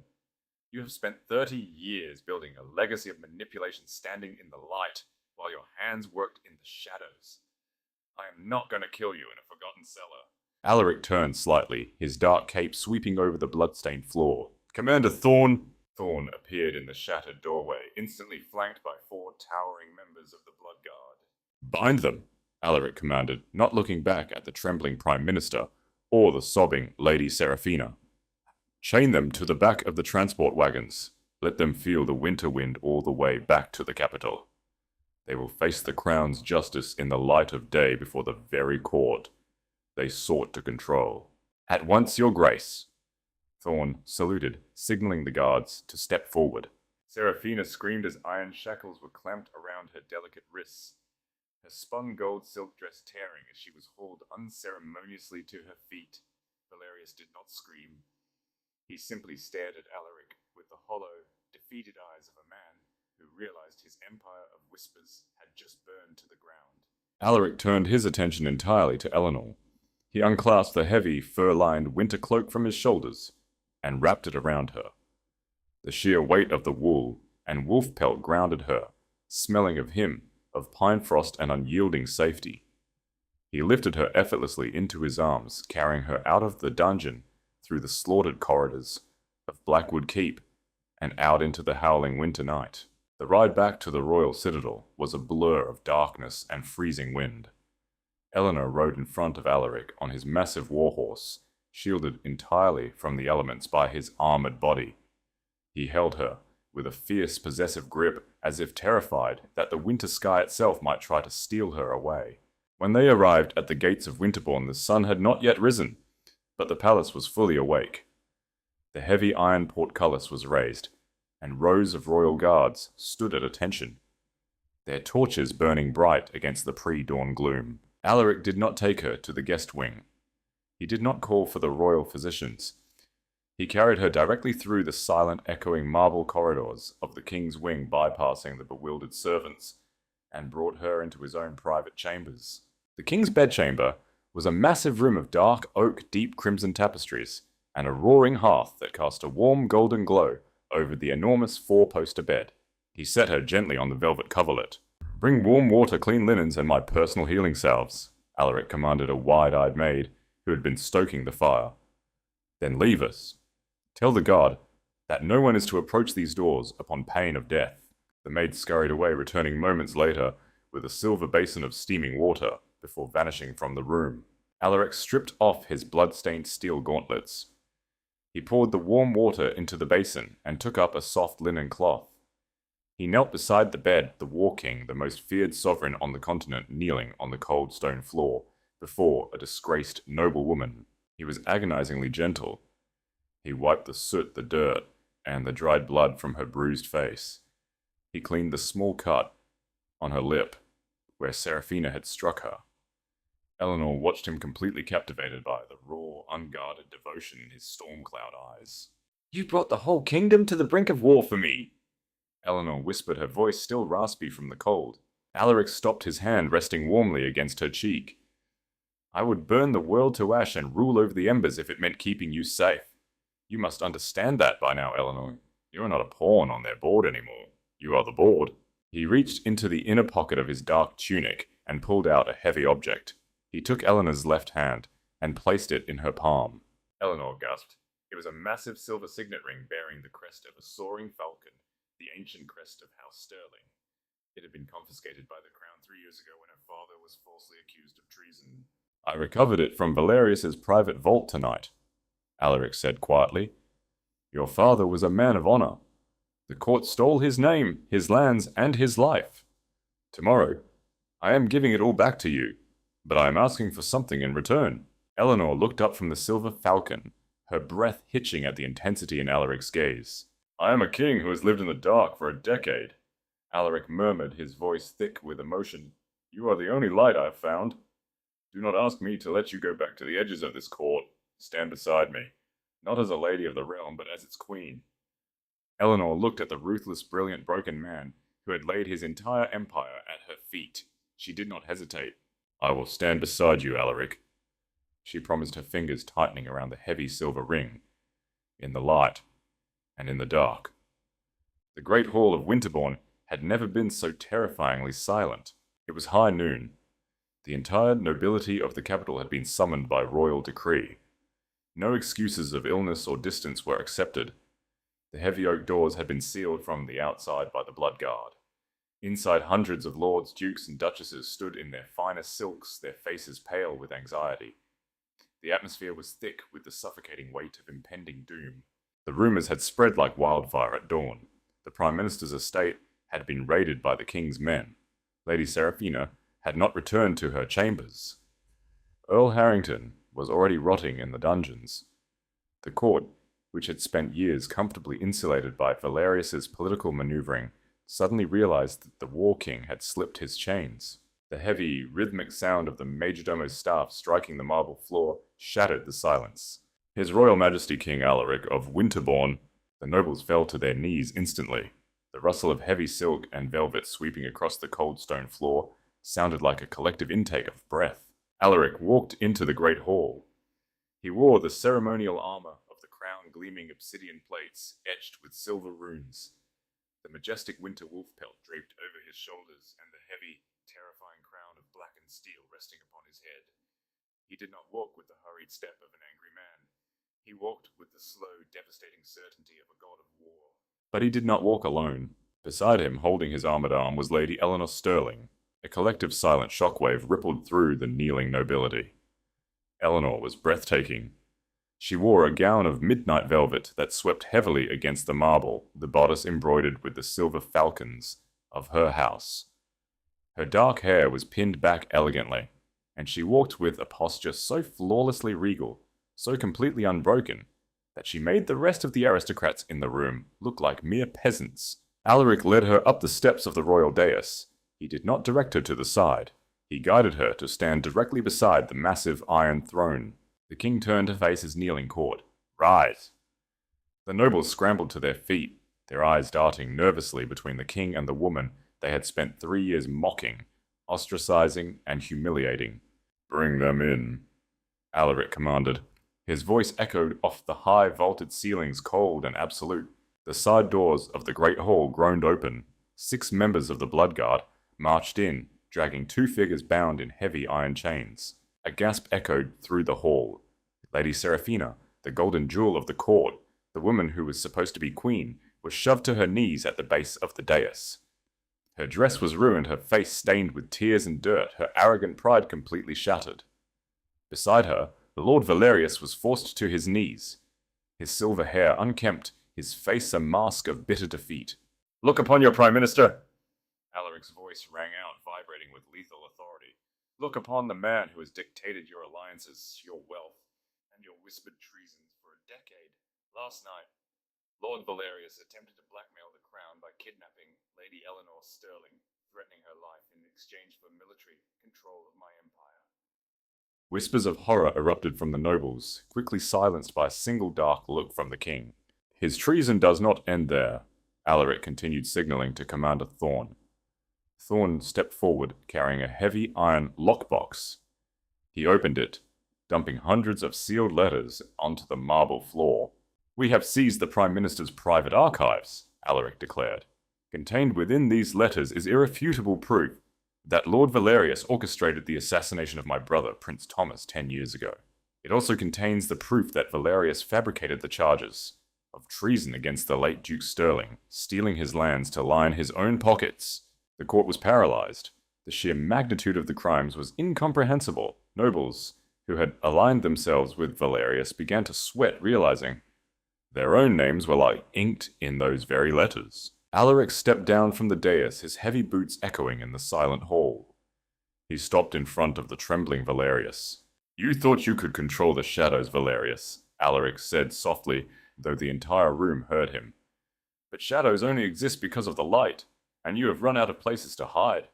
You have spent 30 years building a legacy of manipulation standing in the light, while your hands worked in the shadows. I am not going to kill you in a forgotten cellar. Alaric turned slightly, his dark cape sweeping over the blood-stained floor. Commander Thorn! Thorn appeared in the shattered doorway, instantly flanked by 4 towering members of the Blood Guard. Bind them, Alaric commanded, not looking back at the trembling Prime Minister, or the sobbing Lady Seraphina. Chain them to the back of the transport wagons. Let them feel the winter wind all the way back to the capital. They will face the Crown's justice in the light of day before the very court they sought to control. At once, Your Grace. Thorn saluted, signaling the guards to step forward. Seraphina screamed as iron shackles were clamped around her delicate wrists, her spun gold silk dress tearing as she was hauled unceremoniously to her feet. Valerius did not scream. He simply stared at Alaric with the hollow, defeated eyes of a man who realized his empire of whispers had just burned to the ground. Alaric turned his attention entirely to Eleanor. He unclasped the heavy, fur-lined winter cloak from his shoulders and wrapped it around her. The sheer weight of the wool and wolf pelt grounded her, smelling of him, of pine frost and unyielding safety. He lifted her effortlessly into his arms, carrying her out of the dungeon, through the slaughtered corridors of Blackwood Keep, and out into the howling winter night. The ride back to the royal citadel was a blur of darkness and freezing wind. Eleanor rode in front of Alaric on his massive warhorse, shielded entirely from the elements by his armored body. He held her, with a fierce, possessive grip, as if terrified that the winter sky itself might try to steal her away. When they arrived at the gates of Winterborn, the sun had not yet risen, but the palace was fully awake. The heavy iron portcullis was raised, and rows of royal guards stood at attention, their torches burning bright against the pre-dawn gloom. Alaric did not take her to the guest wing. He did not call for the royal physicians. He carried her directly through the silent, echoing marble corridors of the king's wing, bypassing the bewildered servants, and brought her into his own private chambers. The king's bedchamber was a massive room of dark oak, deep crimson tapestries, and a roaring hearth that cast a warm golden glow over the enormous 4-poster bed. He set her gently on the velvet coverlet. Bring warm water, clean linens, and my personal healing salves, Alaric commanded a wide-eyed maid who had been stoking the fire. Then leave us. Tell the guard that no one is to approach these doors upon pain of death. The maid scurried away, returning moments later with a silver basin of steaming water before vanishing from the room. Alaric stripped off his blood-stained steel gauntlets. He poured the warm water into the basin and took up a soft linen cloth. He knelt beside the bed, the War King, the most feared sovereign on the continent, kneeling on the cold stone floor before a disgraced noblewoman. He was agonizingly gentle. He wiped the soot, the dirt, and the dried blood from her bruised face. He cleaned the small cut on her lip where Seraphina had struck her. Eleanor watched him, completely captivated by the raw, unguarded devotion in his storm-cloud eyes. You brought the whole kingdom to the brink of war for me, Eleanor whispered, her voice still raspy from the cold. Alaric stopped, his hand resting warmly against her cheek. I would burn the world to ash and rule over the embers if it meant keeping you safe. You must understand that by now, Eleanor. You are not a pawn on their board anymore. You are the board. He reached into the inner pocket of his dark tunic and pulled out a heavy object. He took Eleanor's left hand and placed it in her palm. Eleanor gasped. It was a massive silver signet ring bearing the crest of a soaring falcon, the ancient crest of House Sterling. It had been confiscated by the crown 3 years ago when her father was falsely accused of treason. I recovered it from Valerius's private vault tonight, Alaric said quietly. Your father was a man of honor. The court stole his name, his lands, and his life. Tomorrow, I am giving it all back to you, but I am asking for something in return. Eleanor looked up from the silver falcon, her breath hitching at the intensity in Alaric's gaze. I am a king who has lived in the dark for a decade. Alaric murmured, his voice thick with emotion. You are the only light I have found. Do not ask me to let you go back to the edges of this court. Stand beside me, not as a lady of the realm, but as its queen. Eleanor looked at the ruthless, brilliant, broken man who had laid his entire empire at her feet. She did not hesitate. I will stand beside you, Alaric, she promised, her fingers tightening around the heavy silver ring. In the light, and in the dark. The great hall of Winterbourne had never been so terrifyingly silent. It was high noon. The entire nobility of the capital had been summoned by royal decree. No excuses of illness or distance were accepted. The heavy oak doors had been sealed from the outside by the blood guard. Inside, hundreds of lords, dukes, and duchesses stood in their finest silks, their faces pale with anxiety. The atmosphere was thick with the suffocating weight of impending doom. The rumors had spread like wildfire at dawn. The Prime Minister's estate had been raided by the King's men. Lady Seraphina had not returned to her chambers. Earl Harrington was already rotting in the dungeons. The court, which had spent years comfortably insulated by Valerius's political maneuvering, suddenly realized that the War King had slipped his chains. The heavy, rhythmic sound of the majordomo's staff striking the marble floor shattered the silence. His Royal Majesty King Alaric of Winterbourne. The nobles fell to their knees instantly. The rustle of heavy silk and velvet sweeping across the cold stone floor sounded like a collective intake of breath. Alaric walked into the great hall. He wore the ceremonial armor of the crown, gleaming obsidian plates etched with silver runes. The majestic winter wolf pelt draped over his shoulders, and the heavy, terrifying crown of blackened steel resting upon his head. He did not walk with the hurried step of an angry man. He walked with the slow, devastating certainty of a god of war. But he did not walk alone. Beside him, holding his armored arm, was Lady Eleanor Sterling. A collective silent shockwave rippled through the kneeling nobility. Eleanor was breathtaking. She wore a gown of midnight velvet that swept heavily against the marble, the bodice embroidered with the silver falcons of her house. Her dark hair was pinned back elegantly, and she walked with a posture so flawlessly regal, so completely unbroken, that she made the rest of the aristocrats in the room look like mere peasants. Alaric led her up the steps of the royal dais. He did not direct her to the side. He guided her to stand directly beside the massive iron throne. The king turned to face his kneeling court. Rise! The nobles scrambled to their feet, their eyes darting nervously between the king and the woman they had spent 3 years mocking, ostracizing, and humiliating. Bring them in, Alaric commanded. His voice echoed off the high vaulted ceilings, cold and absolute. The side doors of the great hall groaned open. 6 members of the blood guard marched in, dragging 2 figures bound in heavy iron chains. A gasp echoed through the hall. Lady Seraphina, the golden jewel of the court, the woman who was supposed to be queen, was shoved to her knees at the base of the dais. Her dress was ruined, her face stained with tears and dirt, her arrogant pride completely shattered. Beside her, the Lord Valerius was forced to his knees, his silver hair unkempt, his face a mask of bitter defeat. Look upon your Prime Minister! Alaric's voice rang out, vibrating with lethal authority. Look upon the man who has dictated your alliances, your wealth, and your whispered treasons for a decade. Last night, Lord Valerius attempted to blackmail the crown by kidnapping Lady Eleanor Sterling, threatening her life in exchange for military control of my empire. Whispers of horror erupted from the nobles, quickly silenced by a single dark look from the king. His treason does not end there, Alaric continued, signaling to Commander Thorn. Thorn stepped forward, carrying a heavy iron lockbox. He opened it, dumping hundreds of sealed letters onto the marble floor. "We have seized the Prime Minister's private archives," Alaric declared. "Contained within these letters is irrefutable proof that Lord Valerius orchestrated the assassination of my brother, Prince Thomas, 10 years ago. It also contains the proof that Valerius fabricated the charges of treason against the late Duke Stirling, stealing his lands to line his own pockets." The court was paralyzed. The sheer magnitude of the crimes was incomprehensible. Nobles who had aligned themselves with Valerius began to sweat, realizing their own names were like inked in those very letters. Alaric stepped down from the dais, his heavy boots echoing in the silent hall. He stopped in front of the trembling Valerius. "You thought you could control the shadows, Valerius," Alaric said softly, though the entire room heard him. "But shadows only exist because of the light, and you have run out of places to hide."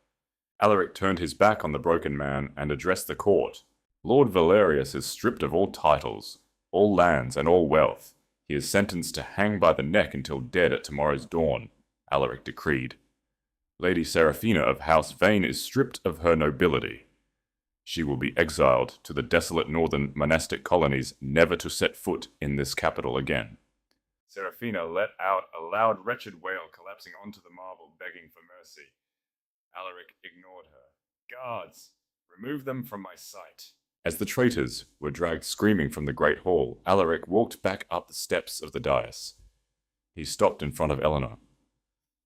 Alaric turned his back on the broken man and addressed the court. "Lord Valerius is stripped of all titles, all lands, and all wealth. He is sentenced to hang by the neck until dead at tomorrow's dawn," Alaric decreed. "Lady Seraphina of House Vane is stripped of her nobility. She will be exiled to the desolate northern monastic colonies, never to set foot in this capital again." Seraphina let out a loud, wretched wail, collapsing onto the marble, begging for mercy. Alaric ignored her. "Guards, remove them from my sight." As the traitors were dragged screaming from the great hall, Alaric walked back up the steps of the dais. He stopped in front of Eleanor.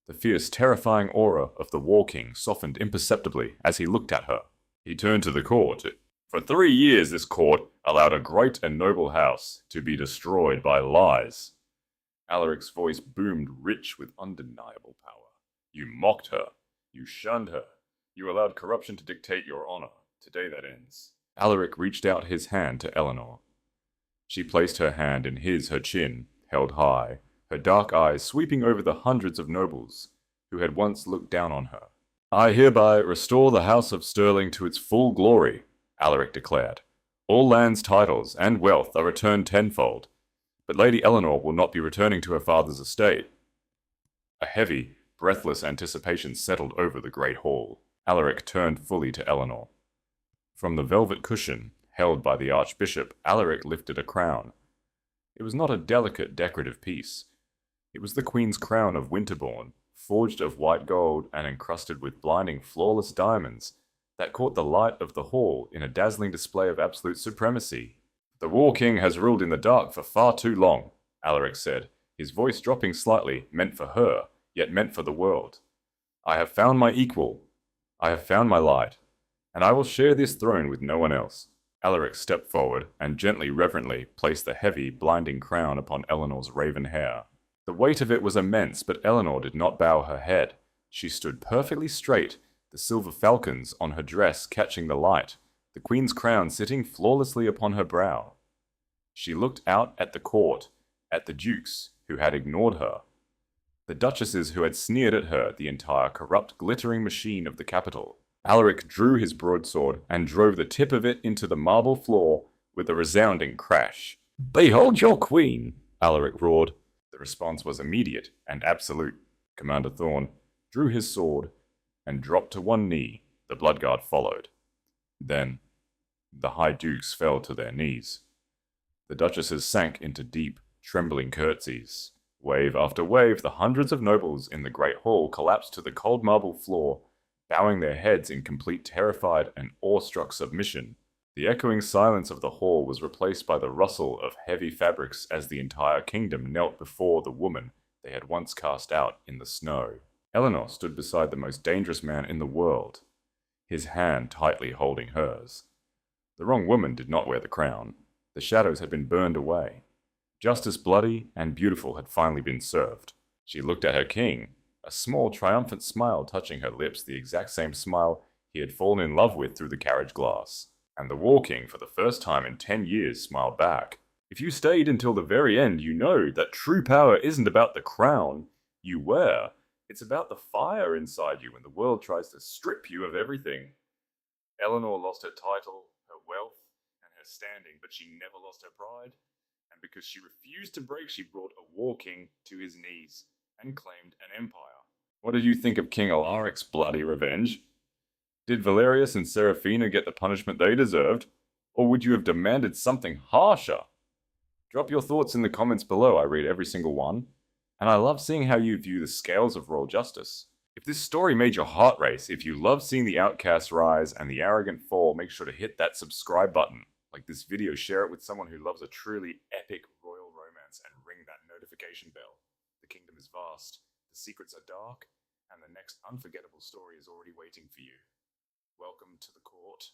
The fierce, terrifying aura of the War King softened imperceptibly as he looked at her. He turned to the court. "For 3 years this court allowed a great and noble house to be destroyed by lies." Alaric's voice boomed, rich with undeniable power. "You mocked her. You shunned her. You allowed corruption to dictate your honor. Today that ends." Alaric reached out his hand to Eleanor. She placed her hand in his, her chin held high, her dark eyes sweeping over the hundreds of nobles who had once looked down on her. "I hereby restore the House of Stirling to its full glory," Alaric declared. "All lands, titles, and wealth are returned tenfold, but Lady Eleanor will not be returning to her father's estate." A heavy, breathless anticipation settled over the great hall. Alaric turned fully to Eleanor. From the velvet cushion held by the Archbishop, Alaric lifted a crown. It was not a delicate, decorative piece. It was the Queen's crown of Winterbourne, forged of white gold and encrusted with blinding, flawless diamonds that caught the light of the hall in a dazzling display of absolute supremacy. "The War King has ruled in the dark for far too long," Alaric said, his voice dropping slightly, meant for her, yet meant for the world. "I have found my equal. I have found my light, and I will share this throne with no one else." Alaric stepped forward and gently, reverently placed the heavy, blinding crown upon Eleanor's raven hair. The weight of it was immense, but Eleanor did not bow her head. She stood perfectly straight, the silver falcons on her dress catching the light, the Queen's crown sitting flawlessly upon her brow. She looked out at the court, at the dukes who had ignored her, the duchesses who had sneered at her, the entire corrupt, glittering machine of the capital. Alaric drew his broadsword and drove the tip of it into the marble floor with a resounding crash. "Behold your queen!" Alaric roared. The response was immediate and absolute. Commander Thorne drew his sword and dropped to one knee. The Bloodguard followed. Then the High Dukes fell to their knees. The duchesses sank into deep, trembling curtsies. Wave after wave, the hundreds of nobles in the great hall collapsed to the cold marble floor, bowing their heads in complete terrified and awestruck submission. The echoing silence of the hall was replaced by the rustle of heavy fabrics as the entire kingdom knelt before the woman they had once cast out in the snow. Eleanor stood beside the most dangerous man in the world, his hand tightly holding hers. The wrong woman did not wear the crown. The shadows had been burned away. Justice bloody and beautiful had finally been served. She looked at her king, a small, triumphant smile touching her lips, the exact same smile he had fallen in love with through the carriage glass. And the War King, for the first time in 10 years, smiled back. "If you stayed until the very end, you know that true power isn't about the crown you wear. It's about the fire inside you when the world tries to strip you of everything." Eleanor lost her title, her wealth, and her standing, but she never lost her pride. And because she refused to break, she brought a War King to his knees and claimed an empire. What did you think of King Alaric's bloody revenge? Did Valerius and Seraphina get the punishment they deserved, or would you have demanded something harsher? Drop your thoughts in the comments below, I read every single one. And I love seeing how you view the scales of royal justice. If this story made your heart race, if you love seeing the outcast rise and the arrogant fall, make sure to hit that subscribe button. Like this video, share it with someone who loves a truly epic royal romance and ring that notification bell. The kingdom is vast, the secrets are dark, and the next unforgettable story is already waiting for you. Welcome to the court.